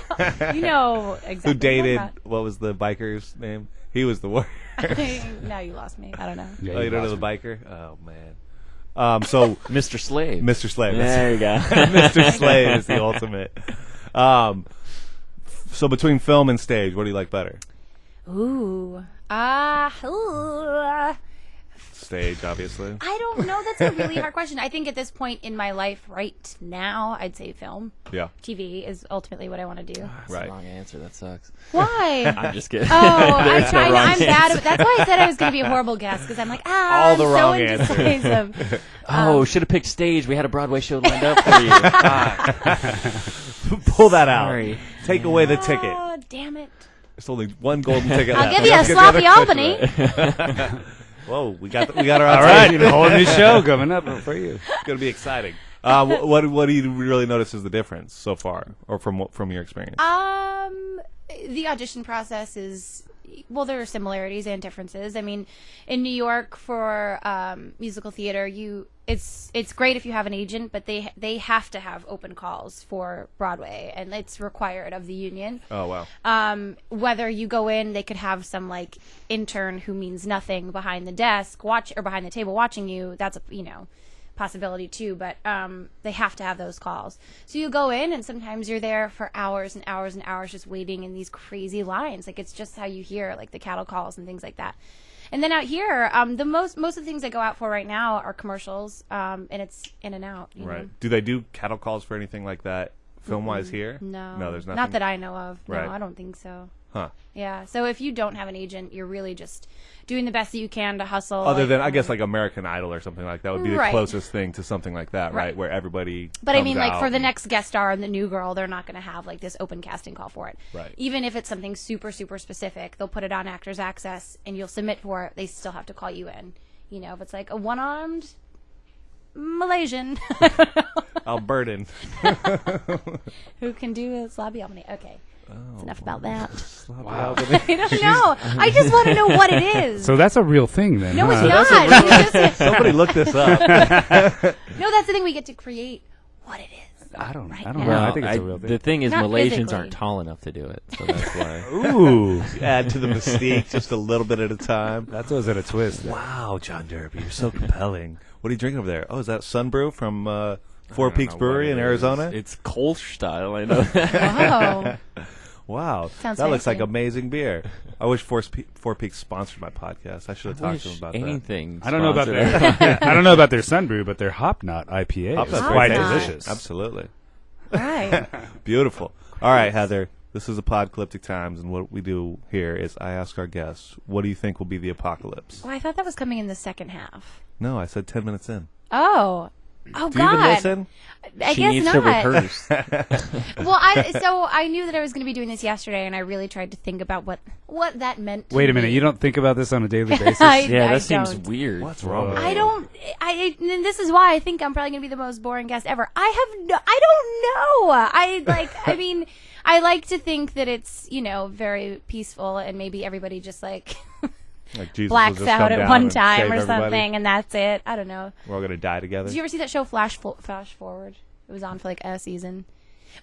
You know exactly. Who what I'm dated? talking What was the biker's name? He was the worst. about. Now you lost me. I don't know. Yeah, Oh, you don't know the biker? Oh man. So Mr. Slave. Mr. Slave. There you go. Mr. Slave is the ultimate. So between film and stage, what do you like better? Ooh. Stage, obviously. I don't know. That's a really hard question. I think at this point in my life right now, I'd say film. Yeah. TV is ultimately what I want to do. That's Right. the wrong answer. That sucks. Why? I'm just kidding. Oh, I'm That's the trying. wrong I'm bad. answer. That's why I said I was going to be a horrible guest because I'm like, All the I'm wrong so answers. indecisive. Oh, should have picked stage. We had a Broadway show lined up for you. Pull that out. Sorry. Take away the ticket. Oh, damn it. There's only one golden ticket I'll left. give We you have a to get the sloppy other Albany. Whoa, we got our All right, a whole new show coming up for you. It's going to be exciting. What do you really notice is the difference so far, or from your experience? The audition process is, well, there are similarities and differences. I mean, in New York for musical theater, it's great if you have an agent, but they have to have open calls for Broadway, and it's required of the union. Oh wow. Whether you go in, they could have some like intern who means nothing behind the desk or behind the table watching you. That's a possibility too, but they have to have those calls. So you go in, and sometimes you're there for hours and hours and hours just waiting in these crazy lines. Like it's just how you hear like the cattle calls and things like that. And then out here, the most of the things I go out for right now are commercials, and it's in and out. You Right. know? Do they do cattle calls for anything like that film-wise here? No. No, there's nothing. Not that I know of. Right. No, I don't think so. Huh. Yeah. So if you don't have an agent, you're really just doing the best that you can to hustle. Other than, I guess, like American Idol or something like that would be the Right. closest thing to something like that, right? Right. Where everybody. But I comes mean, like out for the and- next guest star and the new girl, they're not going to have like this open casting call for it. Right. Even if it's something super, super specific, they'll put it on Actors Access and you'll submit for it. They still have to call you in. You know, if it's like a one-armed Malaysian Albertan. who can do a sloppy Albany. Okay. That's enough about that. Wow. I don't know. I just want to know what it is. So that's a real thing then. No, huh? it's not. It's just- Somebody look this up. No, that's the thing. We get to create what it is. I don't Right know. now. I think it's a real thing. The thing is, Not Malaysians physically. aren't tall enough to do it, so that's why. Ooh. Add to the mystique just a little bit at a time. That's always at a twist. Wow, John Derby, you're so compelling. What are you drinking over there? Oh, is that Sunbrew from Four Peaks Brewery in Arizona? It's Kolsch style, I know. Wow. Wow, Sounds that looks like fancy. amazing beer. I wish Four Peaks sponsored my podcast. I should have talked to them about anything. I don't know about their I don't know about their Sunbrew, but their Hop Knot IPA that. is Hop quite Knot. delicious. Absolutely. Right. Beautiful. All right, Heather. This is aPODcalyptic Times, and what we do here is I ask our guests, what do you think will be the apocalypse? Well, I thought that was coming in the second half. No, I said 10 minutes in. Oh. Oh, Do you God. even listen? I She guess needs not. to rehearse. Well, I knew that I was going to be doing this yesterday, and I really tried to think about what that meant to Wait a minute, me. you don't think about this on a daily basis? I That seems don't. weird. What's wrong with I you? don't. And this is why I think I'm probably going to be the most boring guest ever. I don't know. I mean, I like to think that it's, very peaceful, and maybe everybody just like Like Jesus will blacks just out come at down one and time save or everybody? something, and that's it. I don't know. We're all going to die together? Did you ever see that show Flash Forward? It was on for like a season.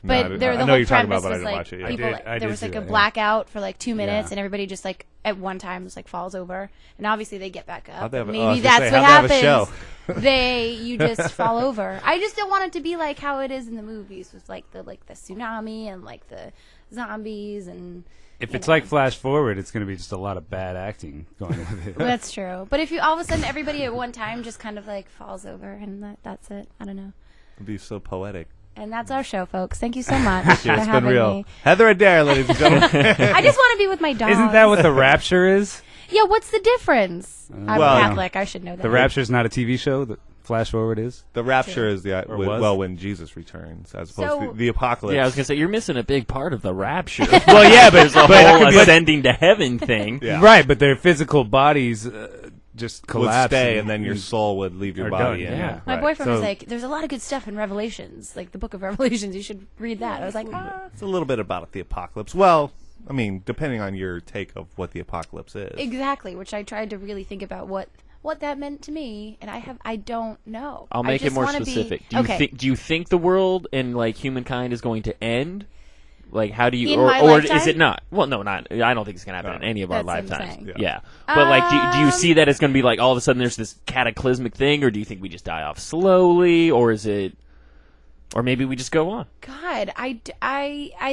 But No, the I know whole what you're talking premise about, but I was didn't like watch it. Yeah. people, I there did was see like a that, yeah. blackout for like 2 minutes, Yeah. and everybody just like at one time just like falls over, and obviously they get back How'd up. they have- Maybe I was gonna that's say, what how'd they have a happens. show? You just fall over. I just don't want it to be like how it is in the movies with like the tsunami and like the zombies and. If it's like Flash Forward, it's going to be just a lot of bad acting going with it. That's true. But if you all of a sudden everybody at one time just kind of like falls over and that's it. I don't know. It'd be so poetic. And that's our show, folks. Thank you so much Thank you. for It's been having real. me. Heather Adair, ladies and gentlemen. I just want to be with my dog. Isn't that what the Rapture is? Yeah, what's the difference? I'm Well, Catholic. I should know that. The Rapture's not a TV show. The Flash Forward is. The rapture is Or was? when Jesus returns, as opposed So- to the apocalypse. Yeah, I was gonna say you're missing a big part of the rapture. Well, yeah, but there's a but- whole but- ascending to heaven thing. Yeah. Right, but their physical bodies just would collapse. stay, and then your soul would leave your are body. done, and- yeah. My right. boyfriend was So- like, "There's a lot of good stuff in Revelations, like the Book of Revelations. You should read that." I was like, It's a little bit about the apocalypse. Well, I mean, depending on your take of what the apocalypse is. exactly. Which I tried to really think about what that meant to me, and I don't know. I'll I make it just more wanna specific. Be, okay. Do you think the world and like humankind is going to end? Like, how do you, In or my is lifetime? it not? Well, no, not. I don't think it's gonna happen in any of our That's what I'm lifetimes. saying. Yeah, but like, do you see that it's gonna be like all of a sudden there's this cataclysmic thing, or do you think we just die off slowly, or is it, or maybe we just go on? God, I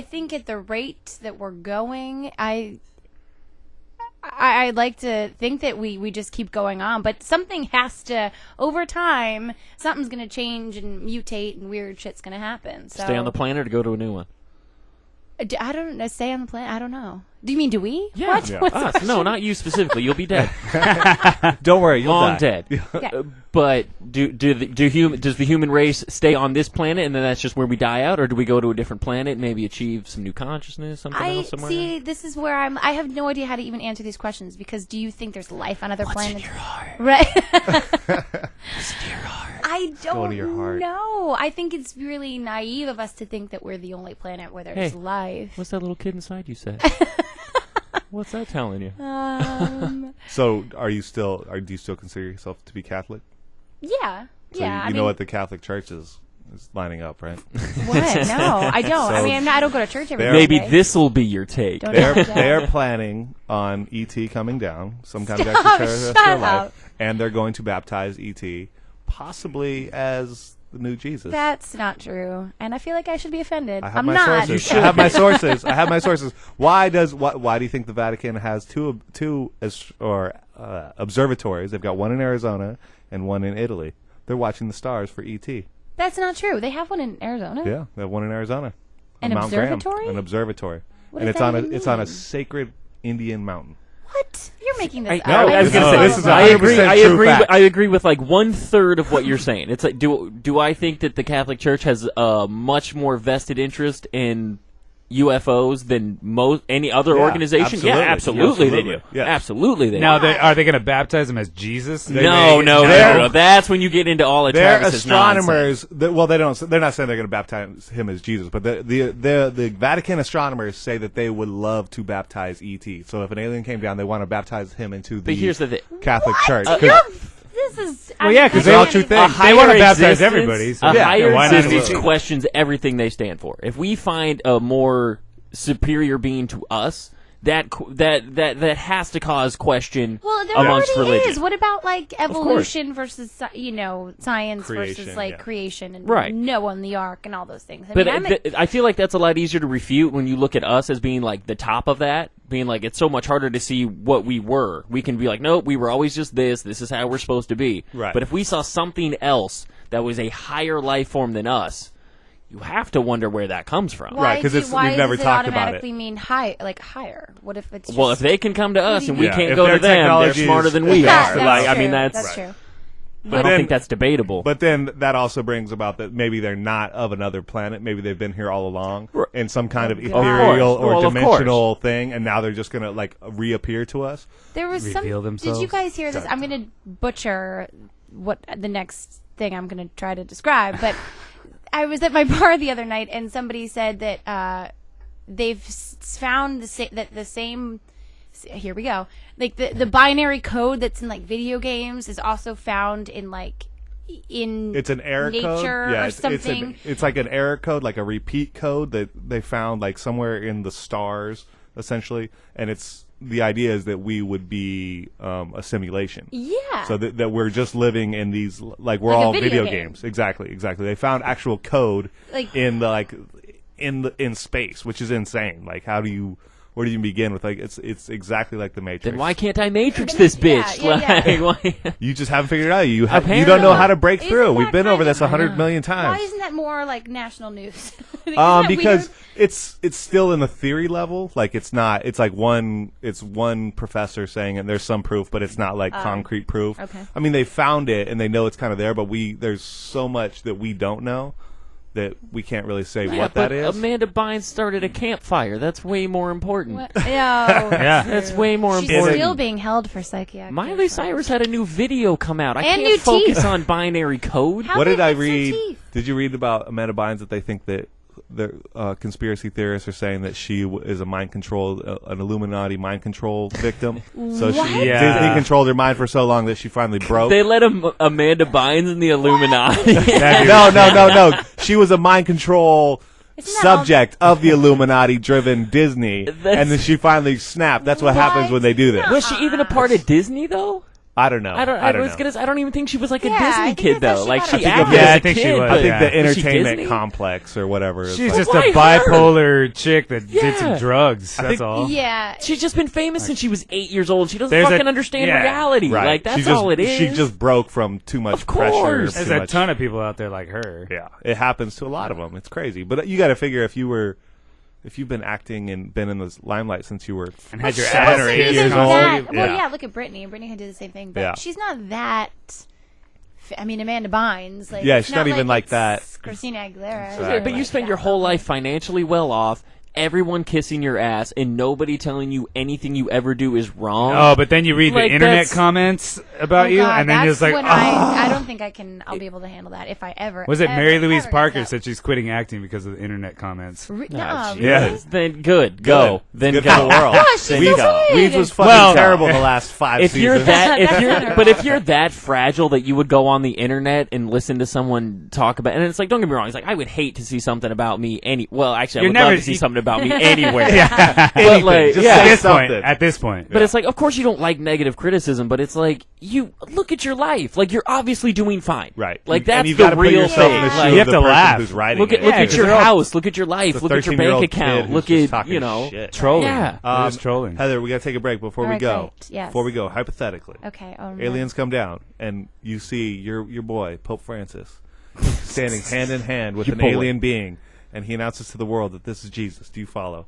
think at the rate that we're going, I'd like to think that we just keep going on, but something has to, over time, something's going to change and mutate and weird shit's going to happen. So Stay on the planet or go to a new one? I don't know. Stay on the planet? I don't know. Do you mean do we? Yeah. What? Yeah. What's the Us. question? No, not you specifically. You'll be dead. Don't worry, you'll Long die. dead. Yeah. But does the human race stay on this planet and then that's just where we die out, or do we go to a different planet and maybe achieve some new consciousness, something else somewhere? See, this is where I have no idea how to even answer these questions, because do you think there's life on other planets? What's in your heart? Right. What's in your heart? I Go to your don't heart. know. I think it's really naive of us to think that we're the only planet where there's Hey. life. What's that little kid inside you said? What's that telling you? So, do you still consider yourself to be Catholic? Yeah. So yeah. you I know mean, what the Catholic Church is lining up, right? What? No, I don't. I So mean, I don't go to church every Maybe Sunday. this will be your take. Don't They're have to. they're planning on ET coming down, some kind of Stop, extraterrestrial shut life, up. and they're going to baptize ET, possibly as the new Jesus. That's not true, and I feel like I should be offended. I have I'm my not. sources. I have my sources. I have my sources. Why do you think the Vatican has two observatories? They've got one in Arizona and one in Italy. They're watching the stars for ET. That's not true. They have one in Arizona. Yeah, they have one in Arizona. An on Mount Graham. observatory? An observatory. What And does it's that on even it's on a mean? sacred Indian mountain. What? You're making this up. No, I was gonna No, say this is I 100% agree. true fact. I agree with like 1/3 of what you're saying. It's like, do I think that the Catholic Church has a much more vested interest in UFOs than any other Yeah, organization? absolutely. Yeah, absolutely they do. Absolutely. Yeah. Absolutely they Now, do. are they going to baptize him as Jesus? No. That's when you get into all of They're Travis's astronomers. nonsense. They're not saying they're going to baptize him as Jesus, but the Vatican astronomers say that they would love to baptize ET. So if an alien came down, they want to baptize him into the here's the thing. Catholic Church. This is. Well, yeah, because they're all true things. They want to baptize everybody. So A higher why not existence do it? questions everything they stand for. If we find a more superior being to us, that has to cause question Well, there amongst already religion. is. What about like evolution versus science Creation, versus like yeah. creation and Right. Noah and the ark and all those things? But mean, I feel like that's a lot easier to refute when you look at us as being like the top of that, being like it's so much harder to see what we were. We can be like, nope, we were always just this. This is how we're supposed to be. Right. But if we saw something else that was a higher life form than us, you have to wonder where that comes from. Right, 'cause we've never talked about it. automatically mean higher? What if it's Well, if just- they can come to us and we Yeah, can't if go their to them, they're technology smarter is than we advanced are. enough. Like, I true. mean, That's true. I don't think that's debatable. But then that also brings about that maybe they're not of another planet. Maybe they've been here all along in some kind of ethereal course. Well, or of dimensional thing, and now they're just going to like reappear to us. There was some. Reveal Did themselves? you guys hear this? I'm going to butcher what the next thing I'm going to try to describe, but I was at my bar the other night, and somebody said that they've found the same. Here we go. Like the binary code that's in like video games is also found in like in it's an error nature code. Yeah, or something. It's like an error code, like a repeat code that they found like somewhere in the stars, essentially. And the idea is that we would be a simulation. Yeah. So that we're just living in these, like we're Like a all video video game. games. Exactly. They found actual code in space, which is insane. Like, where do you begin with? Like, it's exactly like the Matrix. Then why can't I Matrix this bitch? Yeah. You just haven't figured it out. You don't know how to break through. We've been over this 100 million times. Why isn't that more like national news? Because it's still in the theory level. Like it's not. It's like one professor saying, and there's some proof, but it's not like concrete proof. Okay. I mean, they found it and they know it's kind of there, but there's so much that we don't know that we can't really say what that is. Amanda Bynes started a campfire. That's way more important. Yeah, that's way more She's important. still being held for psychiatric. Miley Cyrus had a new video come out. I And can't new focus teeth. on binary code. What did I read? Did you read about Amanda Bynes that they think that the conspiracy theorists are saying that she is a mind control, an Illuminati mind control victim? So Disney controlled her mind for so long that she finally broke. They let Amanda Bynes in the Illuminati. No. She was a mind control subject of the Illuminati-driven Disney, and then she finally snapped. That's what happens when they do this. Was she even a part of Disney though? I don't know. I don't even think she was like a I Disney think kid that's though. how Like she she got acted Yeah, as I a think she kid, was, but I think the is she entertainment Disney? complex or whatever. Is She's like, just why a her? bipolar chick that did some Yeah. drugs. I That's think- all. Yeah. She's just been famous since she was 8 years old. She doesn't There's fucking a- understand yeah. reality. right. Like that's She just- all it is. She just broke from too much Of pressure. course. too There's a much- ton of people out there like her. Yeah, it happens to a lot of them. It's crazy, but you got to figure if you've been acting and been in the limelight since you were And had your 7 or 8 She's years not old. that- Yeah. Well, yeah, look at Britney. Britney had did the same thing, but Yeah. she's not that. I mean, Amanda Bynes. Like, Yeah, it's she's not even like it's that. Christina Aguilera. Exactly. But you spend your whole life financially well off, everyone kissing your ass, and nobody telling you anything you ever do is wrong. Oh, but then you read Like, the internet that's- comments about Oh, you, God, and then you're that's just like, when oh. I don't think I'll be able to handle that if I ever. Was it ever, Mary Louise ever Parker get said she's quitting acting because of the internet comments? No, Ah, really? Yeah. Then good. Go. Then Good go. for the world. Gosh, she's so good. Weeds was fucking terrible the last 5 If seasons. you're that, That's not her if fault. you're that fragile that you would go on the internet and listen to someone talk about, and it's like, don't get me wrong, it's like I would hate to see something about me actually, I You're would never- love to see something about me anywhere. Anything, like, just yeah. say At this point, something. at this point. But it's like, of course you don't like negative criticism, but it's like, you look at your life. Like, you're obviously doing fine. Right. Like, And that's you've the gotta put real yourself in thing. the shoes Like, of you have the to person laugh. who's writing look at it. look Yeah, at 'cause your they're all- house, look at your life, It's a look at your 13-year-old bank kid account, who's look just at, talking you know. shit. Trolling. Yeah. It was trolling. Heather, we got to take a break before All we right, go. great. Yes. Before we go, hypothetically, Okay. aliens come down and you see your boy Pope Francis standing hand in hand with Your an boy. alien being, and he announces to the world that this is Jesus. Do you follow,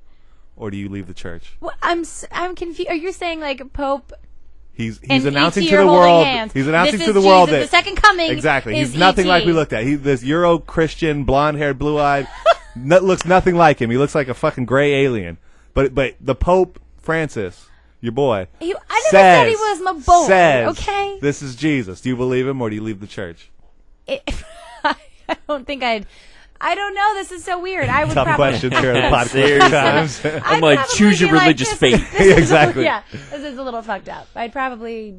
or do you leave the church? Well, I'm confused. Are you saying like Pope? He's and announcing ET to are the holding world. hands. He's announcing This to is the world Jesus. that The second coming. exactly. Is He's nothing ET. like we looked at. This Euro Christian, blonde-haired, blue-eyed, looks nothing like him. He looks like a fucking gray alien. But the Pope Francis, your boy, I never said he was my boy. says, Okay. this is Jesus. Do you believe him or do you leave the church? I don't think I don't know. This is so weird. I would Tough probably. questions here at the Seriously. podcast. I'm like, probably choose your be like, religious this- faith. this is- Exactly. Yeah, this is a little fucked up. I'd probably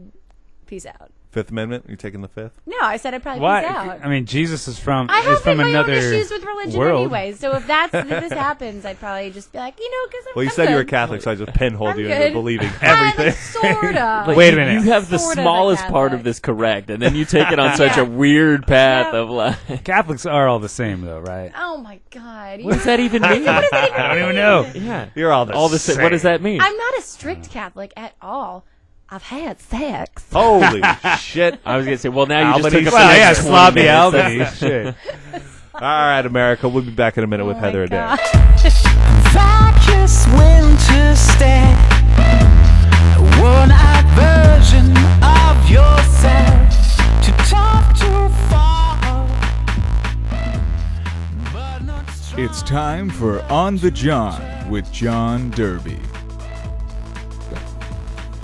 peace out. Fifth Amendment? You taking the fifth? No, I said I'd probably Why? peace out. I mean, Jesus is from I is have from my another own issues with religion world. anyway. So if this happens, I'd probably just be like, because Well, you I'm said good. you were Catholic, so I just pinholed I'm you good. into believing everything. Sorta. Like, Wait a minute. You have the Sort of a smallest part Catholic. of this correct, and then you take it on such a weird path of like. Catholics are all the same, though, right? Oh my god. What does that even mean? What does that even I don't even mean? know. Yeah, You're all the same. same. What does that mean? I'm not a strict Catholic at all. I've had sex. Holy shit. I was gonna say, well, now you just Albany took up Steamer. the yeah, next 20 sloppy minutes. Albany. Shit. All right, America. We'll be back in a minute with Oh Heather my Adair. God. Vacuous winter stare, a worn-out version of yourself, too tough to follow, but not strong. It's time for On the John with John Derby.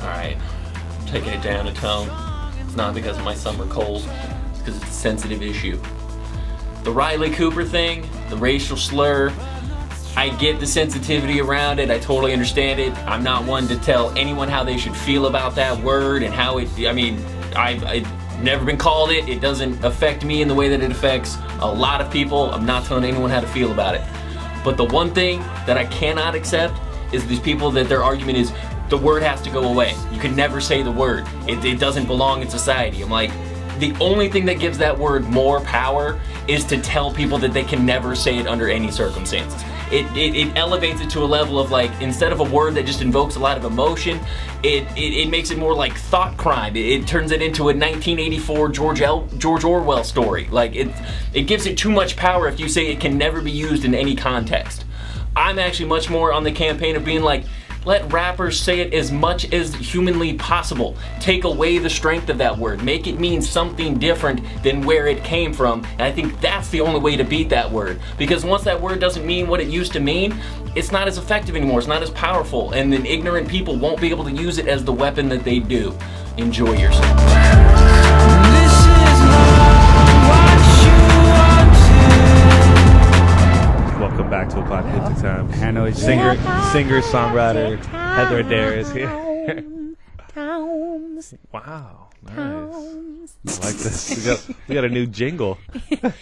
Alright, I'm taking it down a tone. It's not because of my summer cold, it's because it's a sensitive issue. The Riley Cooper thing, the racial slur, I get the sensitivity around it, I totally understand it. I'm not one to tell anyone how they should feel about that word and how it, never been called it. It doesn't affect me in the way that it affects a lot of people. I'm not telling anyone how to feel about it. But the one thing that I cannot accept is these people that their argument is the word has to go away. You can never say the word. It doesn't belong in society. I'm like, the only thing that gives that word more power is to tell people that they can never say it under any circumstances. It elevates it to a level of like, instead of a word that just invokes a lot of emotion, it makes it more like thought crime. It turns it into a 1984 George Orwell story. Like it gives it too much power if you say it can never be used in any context. I'm actually much more on the campaign of being like, let rappers say it as much as humanly possible. Take away the strength of that word. Make it mean something different than where it came from. And I think that's the only way to beat that word. Because once that word doesn't mean what it used to mean, it's not as effective anymore. It's not as powerful. And then ignorant people won't be able to use it as the weapon that they do. Enjoy yourself. Welcome back to aPODcalyptic Times. Singer, songwriter Heather Adair is here. Wow, nice. I like this. We got a new jingle. Okay,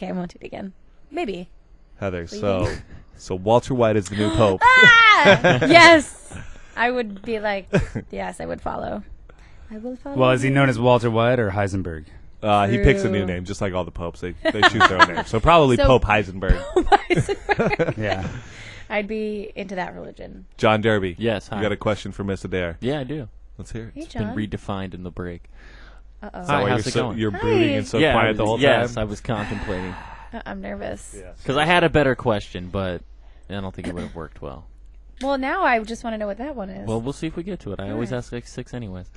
I won't do it again. Maybe. Heather, so Walter White is the new pope. Yes, I would be like, yes, I would follow. I will follow. Well, is he known as Walter White or Heisenberg? He picks a new name, just like all the popes. They choose their own name. So probably Pope Heisenberg. Yeah. I'd be into that religion. John Derby. Yes, hi. You got a question for Miss Adair? Yeah, I do. Let's hear it. Hey, It's John. been redefined in the break. Uh-oh. Hi, how's it going? You're brooding and so quiet the whole time? Yes, I was contemplating. I'm nervous. Because I had a better question, but I don't think it would have worked well. Well, now I just want to know what that one is. Well, we'll see if we get to it. I always ask like 6 anyways.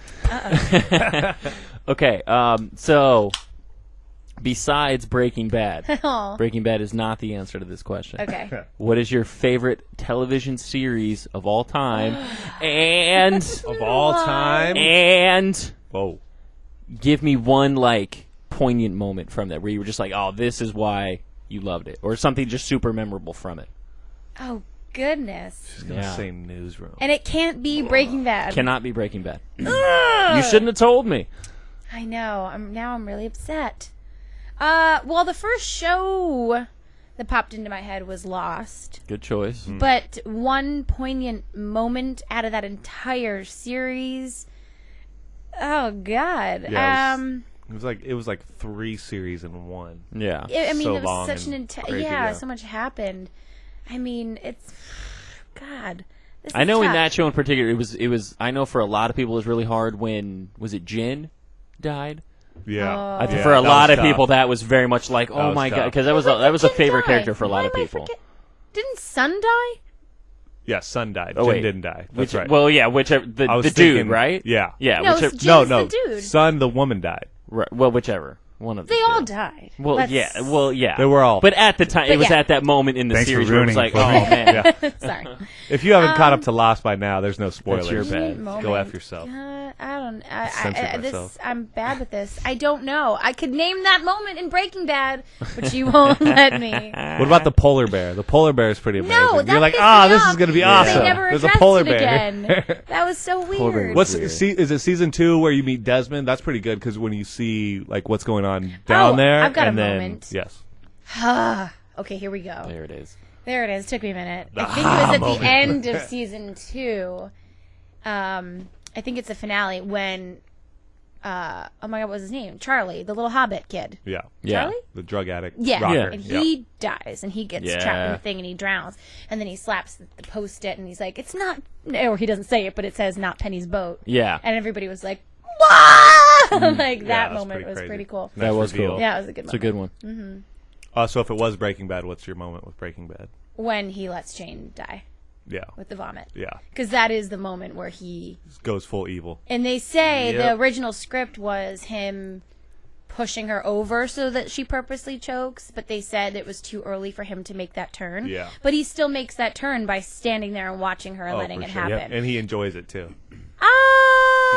Okay, so besides Breaking Bad, Aw. Breaking Bad is not the answer to this question. Okay. What is your favorite television series of all time? And of all time? And whoa, give me one like poignant moment from that where you were just like, oh, this is why you loved it, or something just super memorable from it. Oh, goodness. She's going to say Newsroom. And it can't be Breaking Bad. Cannot be Breaking Bad. You shouldn't have told me. I know. I'm really upset. Well, the first show that popped into my head was Lost. Good choice. But one poignant moment out of that entire series. Oh God. Yeah, it was like 3 series in one. Yeah. I mean, so it was such an crazy, so much happened. I mean, it's God. This I know is in tough. that show in particular, it was. I know for a lot of people it was really hard when Jin died. Yeah. I think for a lot of people that was very much like, oh my God, because that was a favorite character for a lot of people. Didn't Sun die? Yeah, Sun died. Oh, Jin wait. didn't die. That's right. Well, yeah, whichever the dude, thinking, right? Yeah. Yeah. No, whichever, Jin's no. the dude. Sun, the woman died. Right, well, whichever. One of They all died. Well, yeah. They were all. But at the time, it was at that moment in the Thanks for series where it was ruining like, it for oh me. man. Sorry. If you haven't caught up to Lost by now, there's no spoilers. That's your bad. Go F yourself. I don't. Censored myself. I'm bad with this. I don't know. I could name that moment in Breaking Bad, but you won't let me. What about the polar bear? The polar bear is pretty amazing. No, that You're like, pissed me this off is going to be because awesome. They never There's a addressed polar it bear. again. That was so weird. Is it season 2 where you meet Desmond? That's pretty good because when you see like what's going on down there, I've got and a then moment. Yes. Okay, here we go. There it is. There it is. Took me a minute. I think it was at the end of season 2. I think it's the finale when. Oh my God, what was his name? Charlie, the little Hobbit kid. Yeah. Charlie? The drug addict. Yeah. Rocker. And he dies and he gets Yeah. trapped in the thing and he drowns. And then he slaps the post-it and he's like, it's not, or he doesn't say it, but it says not Penny's boat. Yeah. And everybody was like, "Wah!" Like that that's moment pretty was crazy. pretty cool. That was cool. Yeah, it was a good It's moment. a good one. Mm-hmm. So if it was Breaking Bad, what's your moment with Breaking Bad? When he lets Jane die Yeah. with the vomit. Yeah. Because that is the moment where he... Goes full evil. And they say the Yep. original script was him pushing her over so that she purposely chokes, but they said it was too early for him to make that turn. Yeah. But he still makes that turn by standing there and watching her and letting for it sure. happen. Yep. And he enjoys it too. Ah!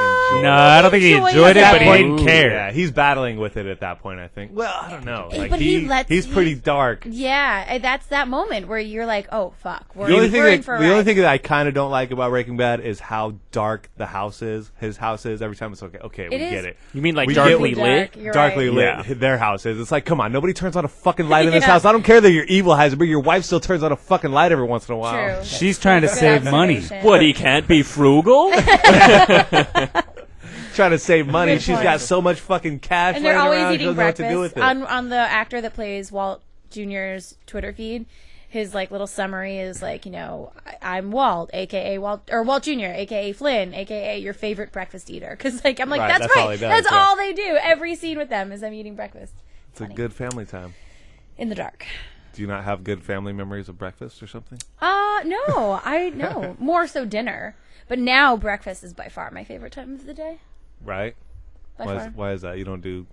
enjoy. No, I don't think he enjoyed it, but he didn't care. Yeah, he's battling with it at that point, I think. Well, I don't know. Like But he's pretty dark. Yeah, that's that moment where you're like, oh fuck, we're The only in for a thing ride. that I kind of don't like about Breaking Bad is how dark the house is. His house is. Every time it's okay, we get it. You mean like We darkly get- lit? You're darkly right. lit. Their house is. It's like, come on, nobody turns on a fucking light in this Yeah. house. I don't care that you're evil, has it, but your wife still turns on a fucking light every once in a while. True. She's trying to Good save money. observation. What, he can't be frugal? Trying to save money. Good She's point. got so much fucking cash And they're laying always around. She eating doesn't know what to do with breakfast. it. On the actor that plays Walt Jr.'s Twitter feed, his like little summary is like, I'm Walt, aka Walt Jr., aka Flynn, aka your favorite breakfast eater. Because like I'm like, Right, that's all right. he does, That's yeah. all they do. Every scene with them is them eating breakfast It's a good family time. in the dark. Do you not have good family memories of breakfast or something? No, more so dinner. But now breakfast is by far my favorite time of the day. Right? By Why far. why is that? You don't do...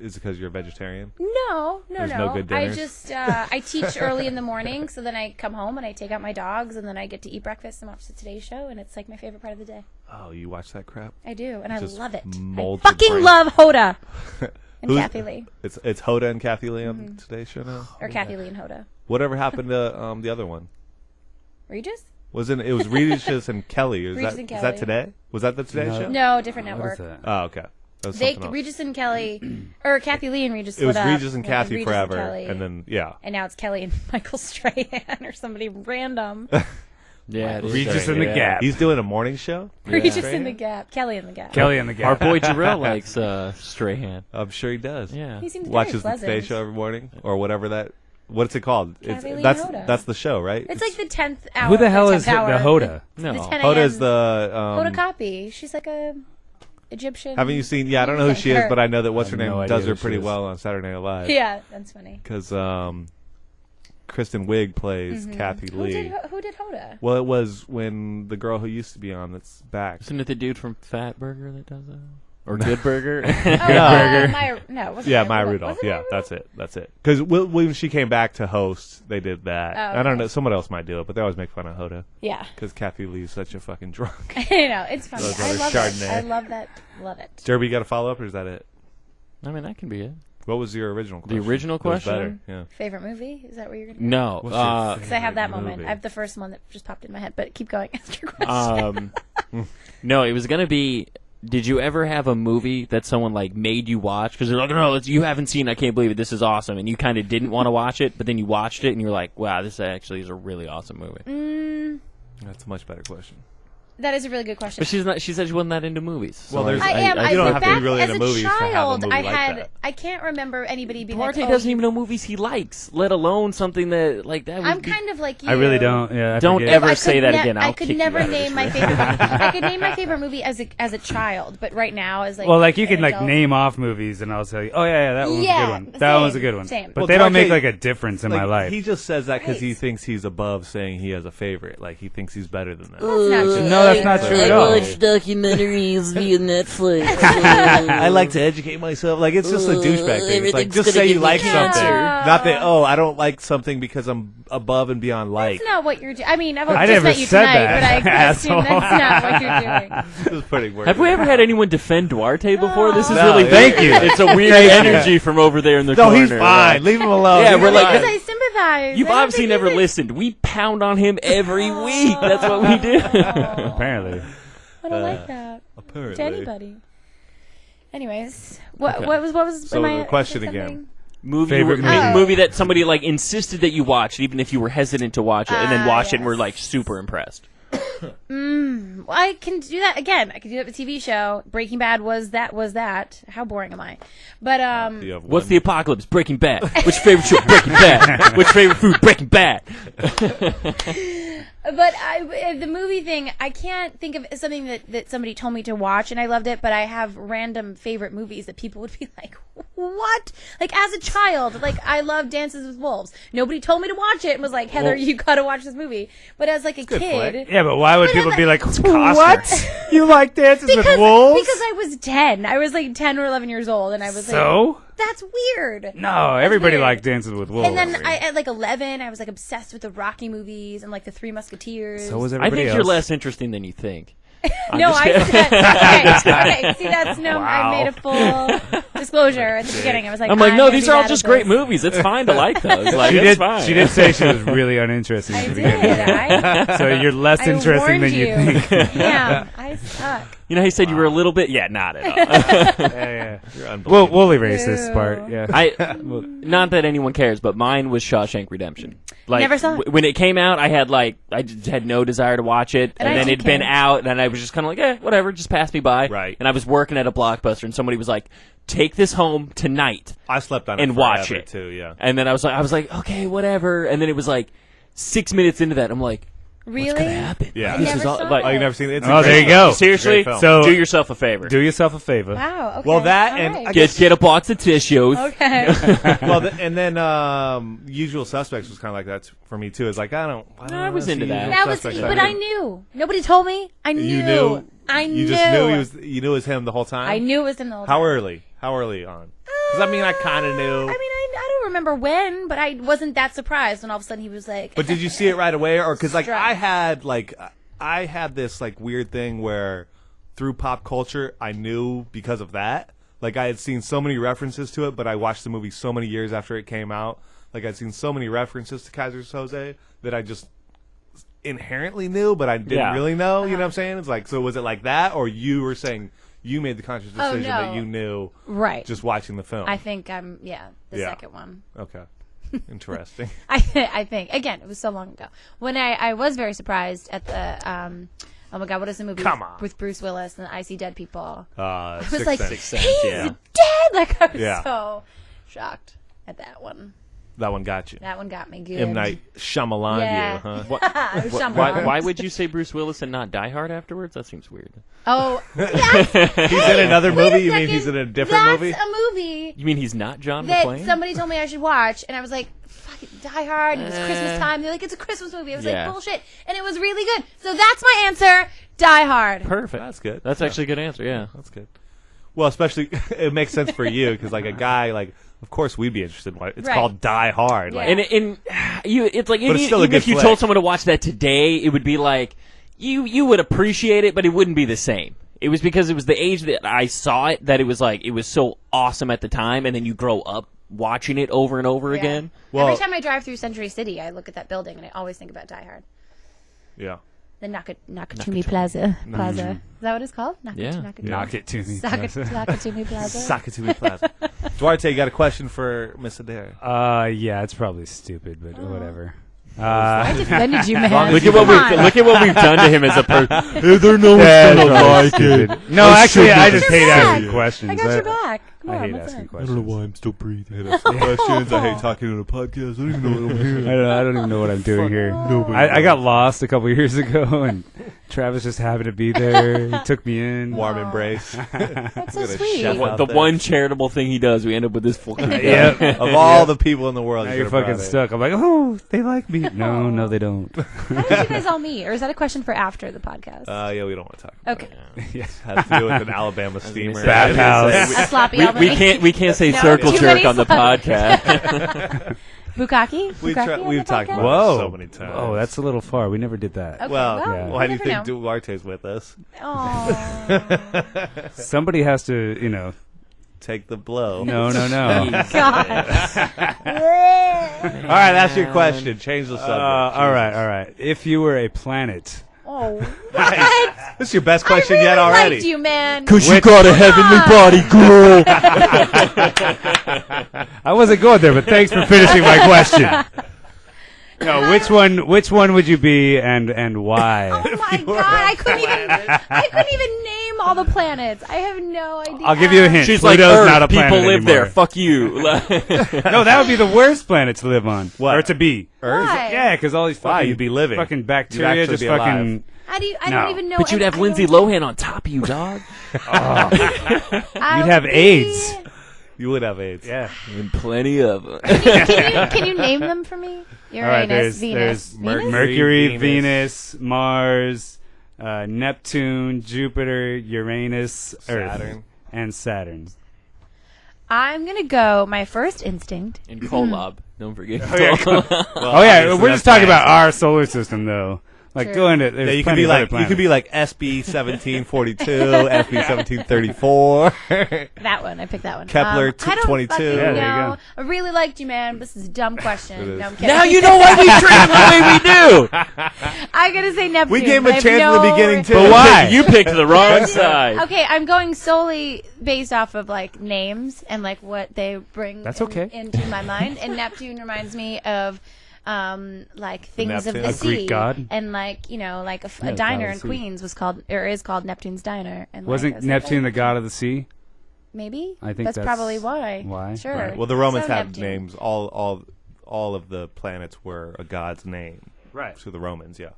Is it because you're a vegetarian? No. There's no good I dinners? just I teach early in the morning, so then I come home and I take out my dogs, and then I get to eat breakfast and watch the Today Show, and it's like my favorite part of the day. Oh, you watch that crap? I do, and I Just love it. I molds your fucking brain. love Hoda and Who's- Kathy Lee, It's Hoda and Kathy Lee on Today's Show now? or Kathy Lee and Hoda. Whatever happened to the other one? Regis? It was Regis and Kelly. Regis and Is Kelly. that today? Was that the Today Show? No, different network. Oh, okay. That was They something else. Regis and Kelly, or Kathy Lee and Regis. It was split up. Regis and It was Kathy Regis forever, Kelly. and then yeah. And now it's Kelly and Michael Strahan or somebody random. Yeah, it is Regis very in the good. Gap. He's doing a morning show. Regis in the Gap. Kelly in the Gap. Kelly in the Our Gap. boy Jarrell likes Strahan. I'm sure he does. Yeah. He seems very Watches the pleasant. Today Show every morning or whatever that. What's it called? Kathy Lee and That's Hoda. the show, right? It's like the 10th hour. Who the hell is 10th hour. the Hoda? No. The 10 Hoda is a.m. the Hoda Copy. She's like a Egyptian. Haven't you seen? Yeah, I don't know who she is, Her. but I know that what's I her have name no does idea her who she pretty is. well on Saturday Night Live. Yeah, that's funny. Because Kristen Wiig plays Kathy Lee. Who did Hoda? Well, it was when the girl who used to be on that's back. Isn't it the dude from Fat Burger that does that? Or Good Burger? Maya, no, wasn't Yeah, it Maya Rudolph? Rudolph. Was it Yeah, Maya that's it. That's it. Because when she came back to host, they did that. Oh, I don't okay. know. Someone else might do it, but they always make fun of Hoda. Yeah. Because Kathy Lee's such a fucking drunk. I know, it's funny. Those I other love Chardonnay. it. I love that. Love it. Derby, you got a follow up, or is that it? I mean, that can be it. What was your original question? The original That was question? better, yeah. Favorite movie? Is that what you're going to No. What's your Because I have that favorite moment. movie? I have the first one that just popped in my head, but keep going. Ask your question. No, it was going to be, did you ever have a movie that someone like made you watch? Because they're like, no, you haven't seen it. I can't believe it. This is awesome. And you kind of didn't want to watch it, but then you watched it and you're like, wow, this actually is a really awesome movie. That's a much better question. That is a really good question. But she said she wasn't that into movies. So Well, there's- I am. you don't but have to be back really as into a movies to have a child, movie I like had. that. I can't remember anybody being Duarte like, oh, doesn't even know movies he likes, let alone something that like that. Would I'm be... kind of like you. I really don't. Yeah, I Don't forget. ever I say could that ne- again. I'll I could kick never you out of name this my room. favorite. I could name my favorite movie as a child, but right now as like. Well, like you can an like adult- name off movies, and I'll tell you, oh yeah, that one's a Yeah, good one. That same, one's a good one. same. But Well, they don't make Duarte- like a difference in Like, my life. He just says that because he Right. thinks he's above saying he has a favorite. Like he thinks he's better than that. That's not true. No, that's not true at all. documentaries via Netflix. I like to educate myself. Like it's just a douchebag thing. It's like everything's just gonna say you give me like cancer. something, not that I don't like something because I'm above and beyond like. That's not what you're doing. I mean, I've I just never met you said tonight, that, but I assume asshole. that's not what you're doing. This is putting words. Have we ever had anyone defend Duarte before? This is No, really yeah. Thank you. It's a weird energy from over there in the No, corner. he's fine. Leave him alone. Yeah, Leave we're him like- alone. Because I sympathize. You've I don't obviously think never he's listened. We pound on him every week. That's what we do. Apparently. I don't like that. Apparently. To anybody. Anyways, what Okay. what was So am the I question something? again. Favorite movie. Movie that somebody like insisted that you watched, even if you were hesitant to watch it, and then watched it and were yes. like super impressed. Well, I can do that again. I can do that with a TV show. Breaking Bad was that. How boring am I? But You have What's one. the apocalypse? Breaking Bad. What's your favorite show? Breaking Bad. What's your favorite food? Breaking Bad. But the movie thing, I can't think of something that somebody told me to watch and I loved it, but I have random favorite movies that people would be like, what? Like, as a child, like, I love Dances with Wolves. Nobody told me to watch it and was like, Heather, Well- you gotta watch this movie. But as, like, a kid... Yeah, but why would But people I'm be like, like, what? You like Dances with Because Wolves? I was 10. I was, like, 10 or 11 years old, and I was So? like... That's weird. No, That's everybody weird. liked Dances with Wolves. And then at like 11, I was like obsessed with the Rocky movies and like the Three Musketeers. So was I everybody think else. you're less interesting than you think. No, just I kidding. said. Okay. See, that's no. Wow. I made a full disclosure at the beginning. I was like, I'm like, no, gonna these be are all bad just at great this. movies. It's fine to like those. Like, she it's did. fine. She did say she was really uninterested in the beginning. So you're less I interesting warned than you think. Damn, I suck. You know, he said you were a little bit. Yeah, not at all. Yeah. You're unbelievable. We'll erase this part. Yeah. Not that anyone cares, but mine was Shawshank Redemption. Like, Never saw it. When it came out, I just had no desire to watch it, and then it'd been out, and I was just kind of like, whatever, just pass me by. Right. And I was working at a Blockbuster, and somebody was like, "Take this home tonight." I slept on it and watch forever, it too. Yeah. And then I was like, okay, whatever. And then it was like 6 minutes into that, I'm like, Really? what's gonna happen? Yeah. I never saw Oh, you've never seen it? It's a Oh, great there you film. go. Seriously, Great film. So do yourself a favor. do yourself a favor. Wow. Okay. Well, that all and right. I guess- Get a box of tissues. Okay. Well, and then Usual Suspects was kind of like that for me too. It's like I was into that. That was, but I knew. Nobody told me. I knew. You knew. I knew. You just knew you knew it was him the whole time. I knew it was him the whole time. How early? How early on? Because I mean, I kind of knew. I mean, I don't remember when, but I wasn't that surprised when all of a sudden he was like. But did you see it right away, or because like Struck. I had this like weird thing where through pop culture I knew because of that. Like I had seen so many references to it, but I watched the movie so many years after it came out. Like I'd seen so many references to Kaiser Soze that I just inherently knew, but I didn't really know. You know what I'm saying? It's like, so was it like that, or you were saying you made the conscious decision that you knew right just watching the film? I think the second one. Okay. Interesting. I think again, it was so long ago when I was very surprised at the oh my god, what is the movie with Bruce Willis and I See Dead People? I was Sixth like, Sense. he's dead. Like I was so shocked at that one. That one got you. That one got me good. M. Night Shyamalan, Yeah. you, huh? Shyamalan. Why would you say Bruce Willis and not Die Hard afterwards? That seems weird. Oh, He's in another movie? You mean he's in a different movie? That's a movie You mean he's not John that McClane? somebody told me I should watch, and I was like, fuck it, Die Hard, and it was Christmas time. They're like, it's a Christmas movie. I was like, bullshit. And it was really good. So that's my answer, Die Hard. Perfect. That's good. That's actually a good answer, yeah. That's good. Well, especially, it makes sense for you, because like a guy, like, of course we'd be interested in it. It's called Die Hard. Like, Yeah. And it's like, But it's still a even good if you flick. told someone to watch that today, it would be like, you would appreciate it, but it wouldn't be the same. It was because it was the age that I saw it that it was like, it was so awesome at the time, and then you grow up watching it over and over again. Well, Every time I drive through Century City, I look at that building, and I always think about Die Hard. yeah. The Nakatomi Plaza. Is that what it's called? Yeah. Knock it to me. Nakatomi Plaza. Sakatumi Plaza. Duarte, you got a question for Miss Adair? Yeah, it's probably stupid, but whatever. I defended you, man. Look at what we've done to him as a person. They're no one's gonna like it. No, actually, I just hate back. asking questions. I got your back. Come I on, hate what's asking up? questions. why I'm still breathing. I hate asking questions. I hate talking on a podcast. I don't even know what I'm hearing. I don't even know what I'm doing here. Nobody I got lost a couple years ago, and Travis just happened to be there. He took me in. Warm embrace. That's so Got a sweet. chef out The there. one charitable thing he does, we end up with this full. Yeah. Of all the people in the world, Now you you're could've fucking brought it. stuck. I'm like, oh, they like me. No, they don't. How did you guys all meet? Or is that a question for after the podcast? Yeah, we don't want to talk about Okay. it. Yeah. Has to do with an Alabama steamer. Bathhouse. A sloppy we Albany. can't say No, circle too jerk many on the sloppy. podcast. Bukkake? Bukkake on We've the talked podcast? about Whoa. it so many times. Oh, that's a little far. We never did that. Okay, well, well, why do you never think know. Duarte's with us? Oh. Somebody has to, Take the blow. No. God. All right, that's your question. Change the subject. All right. If you were a planet, Oh, Nice. This is your best question yet I already. liked you, man. Cause you got a heavenly body, girl. I wasn't going there, but thanks for finishing my question. No, which one would you be, and why? Oh my god, I couldn't even name all the planets. I have no idea. I'll give you a hint. She's Pluto's like, Earth, not a planet people live anymore. there. Fuck you. No, that would be the worst planet to live on. What? Or to be. Earth? Why? Yeah, because all these Why? fucking, You'd be living. fucking You'd bacteria actually just be fucking... alive. How do you? I No. don't even know. But you'd have I Lindsay don't- Lohan on top of you, dog. You'd I have would AIDS. be- You would have AIDS. Yeah. And plenty of them. Can you name them for me? All right, Uranus, there's Venus. Mercury, Venus. Venus, Mars, Neptune, Jupiter, Uranus, Earth, Saturn. and Saturn. I'm gonna go. My first instinct. And Kolob. Don't forget. Oh yeah, we're just talking about our solar system though. Like True. go into. Yeah, you could be like SB 1742, SB 1734. That one. I picked that one. Kepler I don't 22. fucking Yeah, there you know. go. I really liked you, man. This is a dumb question. No, I'm kidding. Now you know why we treat him the way we do. I'm gonna say Neptune. We gave him but a I have chance in the no beginning too. But why? You picked the wrong side. Okay, I'm going solely based off of like names and like what they bring That's okay. into my mind. And Neptune reminds me of like things of Neptune. the A sea, Greek god? and like like Yeah, a diner god in of the sea. Queens was called or is called Neptune's Diner. And Wasn't like, Neptune the god of the sea? Maybe I think that's probably why. why. Sure. Right. Well, the Romans So have Neptune. names. All of the planets were a god's name. Right. To the Romans, yeah.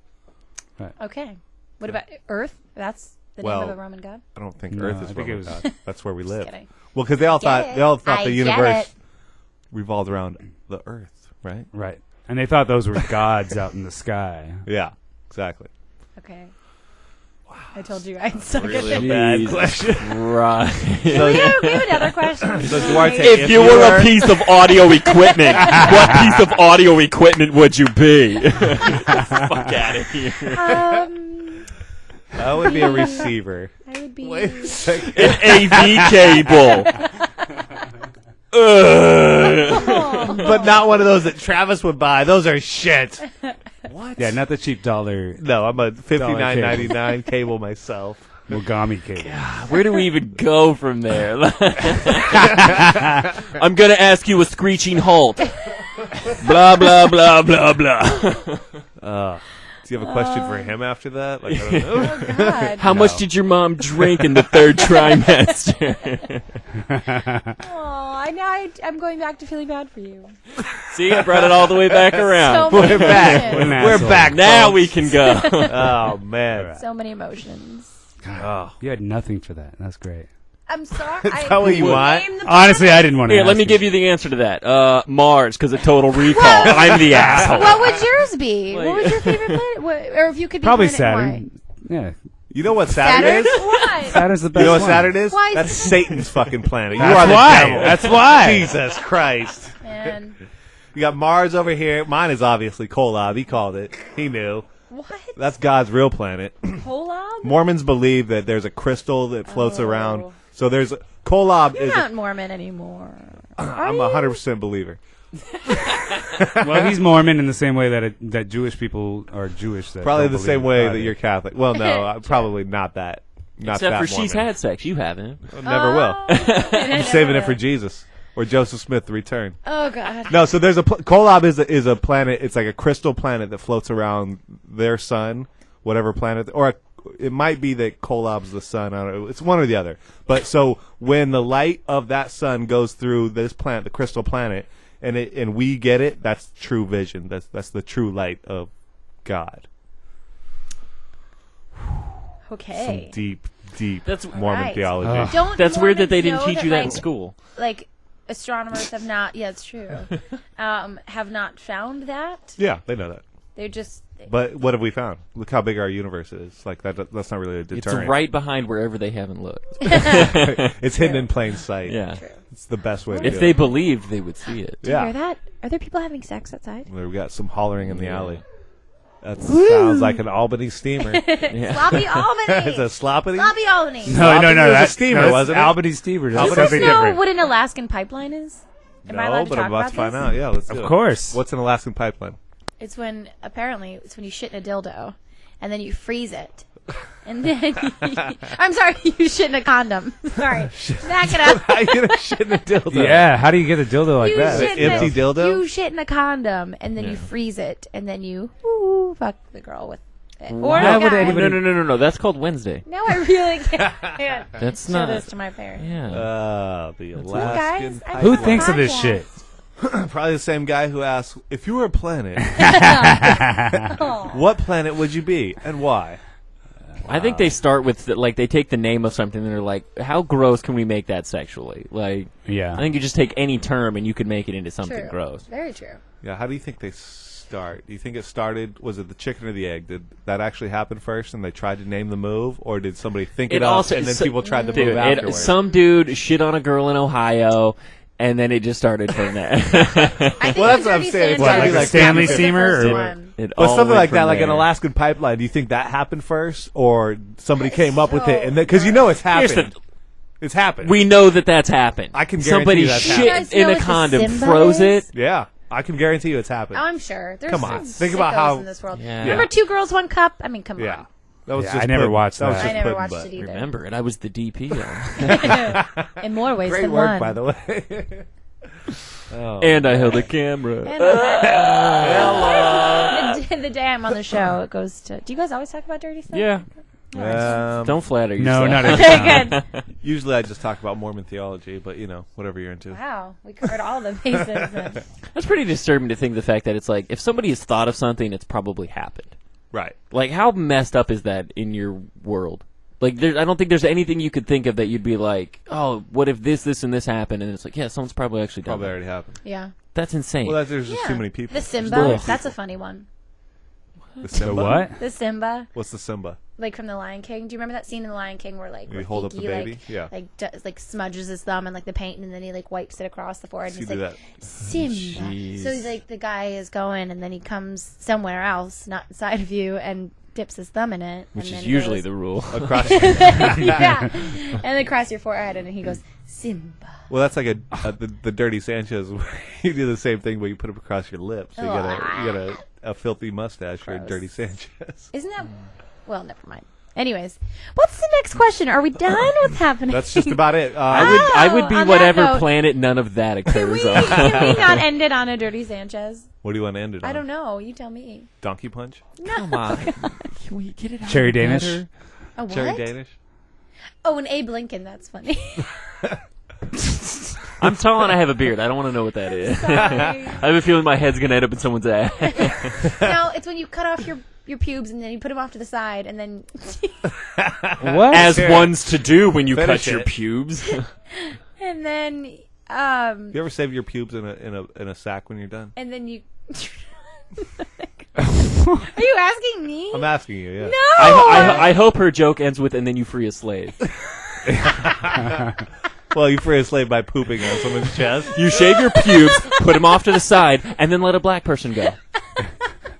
Okay. What about Earth? That's the Well, name of a Roman god. I don't think No, Earth I is think it Roman was- god. That's where we live. kidding. Well, because they all thought I the get universe it. revolved around the Earth, right? Right. And they thought those were gods out in the sky. Yeah, exactly. Okay. I told you I'd suck Really at it. bad question. Right. Can we have another question? So Duarte, If you were a piece of audio equipment, what piece of audio equipment would you be? Fuck out of here. I would be a receiver. I would be Wait a second. An AV cable. But not one of those that Travis would buy. Those are shit. What? Yeah, not the cheap dollar. No, I'm a $59.99 cable myself. Mogami cable. Where do we even go from there? I'm going to ask you a screeching halt. Blah, blah, blah, blah, blah. Do you have a question for him after that? Like, I don't know. Oh, God. How much did your mom drink in the third trimester? I'm going back to feeling bad for you. See, I brought it all the way back around. So many We're back. emotions. We're back. Now folks. we can go. Oh, man. So many emotions. Oh. You had nothing for that. That's great. I'm sorry. Is that what you want? Honestly, I didn't want to. Here, let me give you the answer to that. Mars, because of Total Recall. I'm the asshole. What would yours be? What was your favorite planet? Or if you could be Probably planet, Saturn. Yeah. You know what Saturn is? Why? Saturn's the best. You know what one. Saturn is? Why? That's Satan's fucking planet. You That's are the why. devil. That's why. Jesus Christ. Man. You got Mars over here. Mine is obviously Kolob. He called it. He knew. What? That's God's real planet. Kolob? Mormons believe that there's a crystal that floats around. So there's Kolob You're is. not Mormon anymore. I'm a 100% believer. Well, he's Mormon in the same way that Jewish people are Jewish. That Probably don't the believe same in way Friday. that you're Catholic. Well, no, probably not that. Not Except that for she's Mormon. had sex. You haven't. I never will. I'm saving it for Jesus or Joseph Smith to return. Oh, God. No, so there's Kolob is a planet. It's like a crystal planet that floats around their sun, whatever planet, or it might be that Kolob's the sun. I don't know. It's one or the other. But so when the light of that sun goes through this planet, the crystal planet, and we get it, that's true vision. That's the true light of God. Okay. Some deep That's Mormon right. theology. Don't That's weird that they Mormons didn't know teach you that in like, school. Like, astronomers have not, yeah, it's true, have not found that. Yeah, they know that. They're just... But what have we found? Look how big our universe is. Like that's not really a It's deterrent. right behind wherever they haven't looked. It's hidden in plain sight. Yeah. True. It's the best way to If do they it. believed, they would see it. Do you Yeah. hear that? Are there people having sex outside? We got some hollering in the alley. That sounds like an Albany Steamer. Sloppy Albany! It's a sloppity? Sloppy Albany! No, was that's a steamer, wasn't it? Albany Steamer. That's Does this something know different. what an Alaskan pipeline is? Am I allowed No, to but talk I'm about about to find this? out. Yeah, let's do Of it. course. What's an Alaskan pipeline? It's when you shit in a dildo, and then you freeze it. And then I'm sorry, you shit in a condom. Sorry. Back it up. How you gonna shit in a dildo? Yeah, how do you get a dildo like You that? shit An empty in a- dildo? You shit in a condom, and then you freeze it, and then you fuck the girl with it. Or Why the would guy. anybody- No. That's called Wednesday. No, I really can't. That's show not. this to my parents. Yeah. The guys, Alaskan I Who have a thinks of this podcast. shit? Probably the same guy who asked, if you were a planet, what planet would you be and why? I think they start with they take the name of something and they're like, how gross can we make that sexually? Like, Yeah. I think you just take any term and you could make it into something True. gross. Very true. Yeah, how do you think they start? Do you think it started, was it the chicken or the egg? Did that actually happen first and they tried to name the move? Or did somebody think it up and then people tried to move afterwards? Some dude shit on a girl in Ohio. And then it just started from there. Well, that's what I'm saying. It's What, gotta like be a like Stanley something- Steamer? Or It But all something went like that, from like an there. Alaskan pipeline. Do you think that happened first, or somebody came up with it? And because you know it's Here's the- happened. It's happened. We know that that's happened. I can guarantee Somebody you that's shit happened. You guys know in a what the condom, Simba froze is? it. Yeah, I can guarantee you it's happened. Oh, I'm sure. There's Come on. some Think about sickos how- in this world. Yeah. Remember Two Girls, One Cup? I mean, come Yeah. on. That was Yeah, just I never pudding. watched was that. just I never pudding, watched but- it either. Remember it. I was the DP. on. In more ways Great than work, one. by the way. Oh, And I held the camera. The day I'm on the show, it goes to. Do you guys always talk about dirty stuff? Yeah. Um, Don't flatter No, yourself. not Okay, good. Usually I just talk about Mormon theology, but whatever you're into. Wow, we covered all the bases. Then. That's pretty disturbing to think the fact that it's like if somebody has thought of something, it's probably happened. Right. Like how messed up is that in your world? Like I don't think there's anything you could think of that you'd be like, oh, what if this, and this happened? And it's like, yeah, someone's probably actually done Probably that. already happened. Yeah. That's insane. Well, there's just Yeah. too many people. The Simba. Ugh. That's a funny one. The Simba? what? The Simba. What's the Simba? Like from The Lion King. Do you remember that scene in The Lion King where like You hold up the Rafiki, baby? like, Yeah. like smudges his thumb and like the paint, and then he like wipes it across the forehead. And You he's do like, that. Simba. Jeez. So he's like the guy is going, and then he comes somewhere else, not inside of you, and dips his thumb in it. Which and is then usually goes, the rule. Across. yeah, and then across your forehead, and he goes Simba. Well, that's like the Dirty Sanchez. Where you do the same thing, but you put it across your lips. So you got a filthy mustache. You're a Gross. Dirty Sanchez. Isn't that? Well, never mind. Anyways, what's the next question? Are we done? What's happening? That's just about it. I would be on that whatever note- planet none of that occurs Can on. we not end it on a Dirty Sanchez? What do you want to end it on? I don't know. You tell me. Donkey punch? No. Come on. Can we get it out Cherry of the Danish? gutter? A what? Cherry Danish? Oh, an Abe Lincoln. That's funny. I'm tall and I have a beard. I don't want to know what that is. Sorry. I have a feeling my head's going to end up in someone's ass. No, it's when you cut off your pubes and then you put them off to the side and then. What? As one's to do when you Finish cut your it. pubes. And then. You ever save your pubes in a sack when you're done? And then you. Are you asking me? I'm asking you. Yeah. No. I hope her joke ends with "and then you free a slave." Well, you free a slave by pooping on someone's chest. You shave your pubes, put them off to the side, and then let a black person go.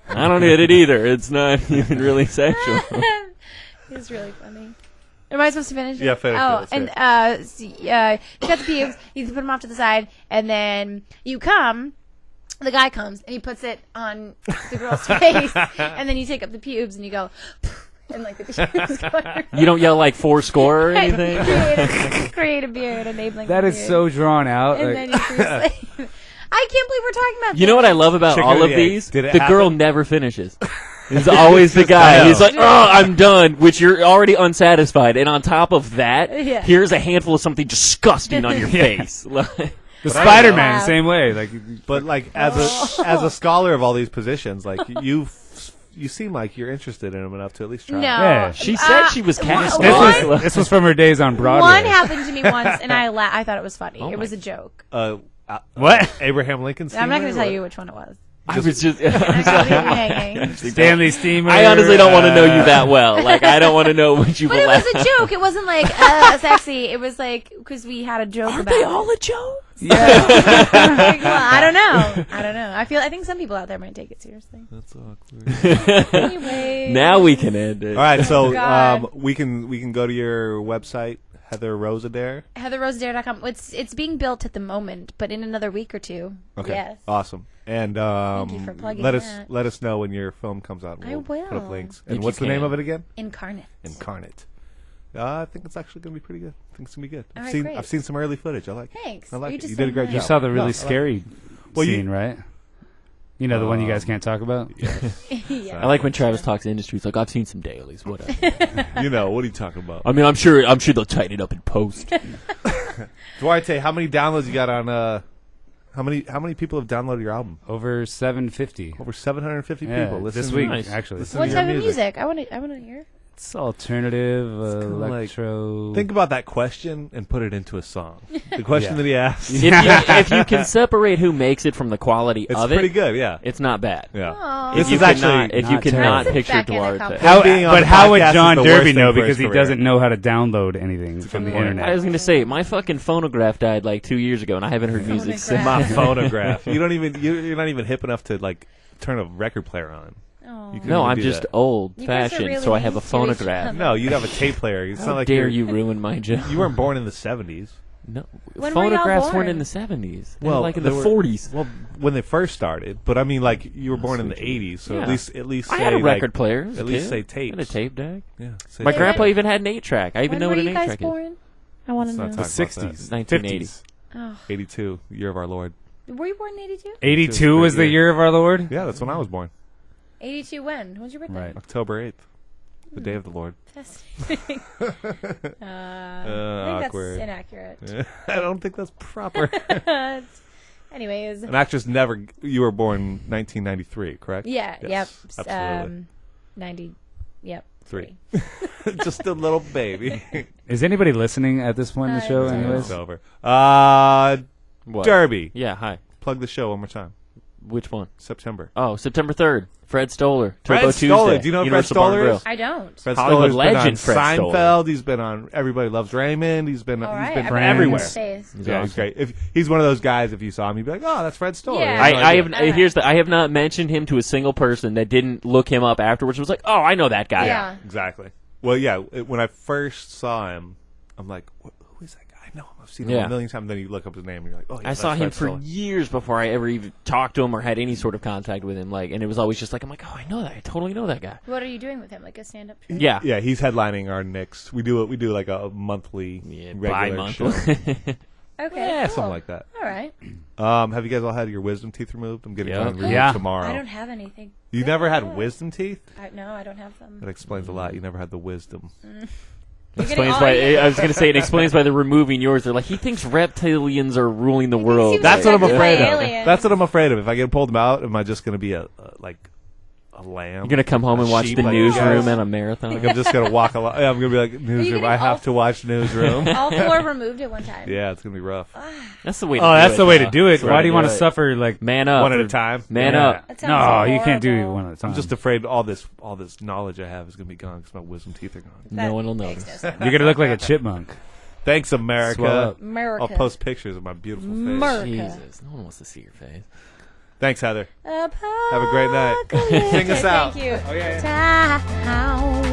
I don't get it either. It's not even really sexual. It's really funny. Am I supposed to finish? Yeah, finish it. Oh, That's and it. you got the pubes. You put them off to the side, and then you come. The guy comes and he puts it on the girl's face, and then you take up the pubes and you go, and like the pubes go. You don't yell like 4 score or anything. Create a beard, enabling. That a is beard. so drawn out. And like- then you free slave. I can't believe we're talking about. You know what I this. love about Chicken all or of the egg? these? Did it The girl happen? never finishes. It's always the guy. He's like, "Oh, I'm done," which you're already unsatisfied. And on top of that, Yeah. here's a handful of something disgusting on your face. The Spider-Man, same way. Like, But like as a scholar of all these positions, like you seem like you're interested in them enough to at least try. No. Yeah. She said she was cast. this was from her days on Broadway. One happened to me once, and I thought it was funny. Oh it my- was a joke. What? Abraham Lincoln. I'm not Steamer, going to tell or you which one it was. I was just. I'm not leaving you hanging. Stanley Steamer. I honestly don't want to know you that well. Like, I don't want to know what you But it was a joke. It wasn't like sexy. It was like because we had a joke Are about. they it. all a joke? Yeah. Like, well, I don't know. I think some people out there might take it seriously. That's awkward. Anyway. Now we can end it. All right, so God. we can go to your website, Heather Rose Adair. HeatherRoseAdair.com. It's being built at the moment, but in another week or two. Okay, Yes. awesome. And Thank you for plugging let us that. let us know when your film comes out. I We'll put up will. links. If And what's you the name can. of it again? Incarnate. Incarnate. I think it's actually going to be pretty good. I think it's going to be good. All right, great. I've seen some early footage. I like it. Thanks. I like You it. just You did a said great that. You job. saw the really No, I scary Well, you- scene, right? You know, the one you guys can't talk about? Yeah. I like when Travis talks industry. He's like, I've seen some dailies. Whatever. You know, what are you talking about? I mean, I'm sure they'll tighten it up in post. Duarte, how many downloads you got on how many people have downloaded your album? Over 750. Over 750 Yeah, people. Listen this to week, nice. actually. Listen What to your type of music? I want to hear. It's alternative, kinda electro. Think about that question and put it into a song. The question that he asked. If you can separate who makes it from the quality It's of it, pretty good, yeah. It's not bad. Yeah. Aw. This is actually if you cannot picture Backhanded Duarte. compliment. But how would John Derby thing know for his because he career. doesn't know how to download anything from the internet? I was going to say, my fucking phonograph died like 2 years ago, and I haven't heard music since. My phonograph. You don't even. You're not even hip enough to like turn a record player on. You couldn't No, even I'm do just that. old-fashioned, really so I have a mean to each phonograph. other. No, you'd have a tape player. It's How not like dare you're- you ruin my joke? You weren't born in the 70s. No, When were y'all phonographs born? weren't in the 70s. They were Well, like in they the were- 40s. Well, when they first started, but I mean, like you were born in the 80s, so Yeah. at least I say, had a like, record player. as a At least kid. say I tapes. had a tape deck. Yeah. say My tapes. grandpa even had an 8-track. I even When know were what an you guys 8-track is. born? I want to Let's know. not talk about that. 60s, 1980. 50s. Oh. 82, year of our Lord. Were you born in 82? 82 was the year of our Lord? Yeah, that's when I was born. 82 when? When's your birthday? Right. October 8th, the day of the Lord. Fascinating. I think Awkward. that's inaccurate. I don't think that's proper. Anyways. An actress never. You were born 1993, correct? Yeah. Yes, Yep. Absolutely. 90. Yep. 3. Just a little baby. Is anybody listening at this point in the show? it's Anyways, It's over. What? Derby. Yeah, hi. Plug the show one more time. Which one? September. Oh, September 3rd. Fred Stoller. Fred Turbo Stoller. Tuesday. Do you know who Fred Universal Bar and Stoller Grill. is? I don't. Fred Hollywood Stoller's been on legend Fred Seinfeld. Stoller. He's been on Everybody Loves Raymond. He's been All he's right, been I've Friends. everywhere. Face. He's Yeah, awesome. he's great. If he's one of those guys, if you saw him, you'd be like, "Oh, that's Fred Stoller." Yeah. You have no I idea. have I have not mentioned him to a single person that didn't look him up afterwards. Was like, oh, I know that guy. Yeah. Exactly. Well, yeah. When I first saw him, I'm like, "Who is that guy? I know him. I've seen him Yeah. a million times." Then you look up his name, and you're like, "Oh, yeah, I saw that's him Fred for Stoller." years before I ever even talked to him or had any sort of contact with him. Like, and it was always just like, I'm like, oh, I know that. I totally know that guy. What are you doing with him? Like a stand-up show? Yeah. Yeah, he's headlining our next. We do like a monthly, regular show. Bi-monthly. Okay. Yeah, cool. something like that. All right. Have you guys all had your wisdom teeth removed? I'm getting Yeah. mine removed Yeah. tomorrow. I don't have anything. You never had wisdom teeth? No, I don't have them. That explains a lot. You never had the wisdom. Explains by I was going to say it explains by the removing yours. They're like, he thinks reptilians are ruling the world. That's what I'm afraid of. aliens. That's what I'm afraid of. If I get pulled them out, am I just going to be a lamb? You're going to come home and watch sheep the like you newsroom guys? and a marathon. Like I'm just going to walk along. Yeah, I'm going to be like newsroom. getting I have all- to watch newsroom. All 4 removed at one time. Yeah, it's going to be rough. That's the way. oh, that's the way to do it. That's the way Why do you want to do it. suffer like Man up. One at a time. Man Yeah. up. That sounds No, you can't do horrible. one at a time. I'm just afraid all this knowledge I have is going to be gone because my wisdom teeth are gone. No one will makes notice. no sense. You're gonna look like a chipmunk. Thanks, Swell America. up. America. I'll post pictures of my beautiful face. America. Jesus, no one wants to see your face. Thanks, Heather. Have a great night. Sing us out. Thank you. Oh, yeah. Down.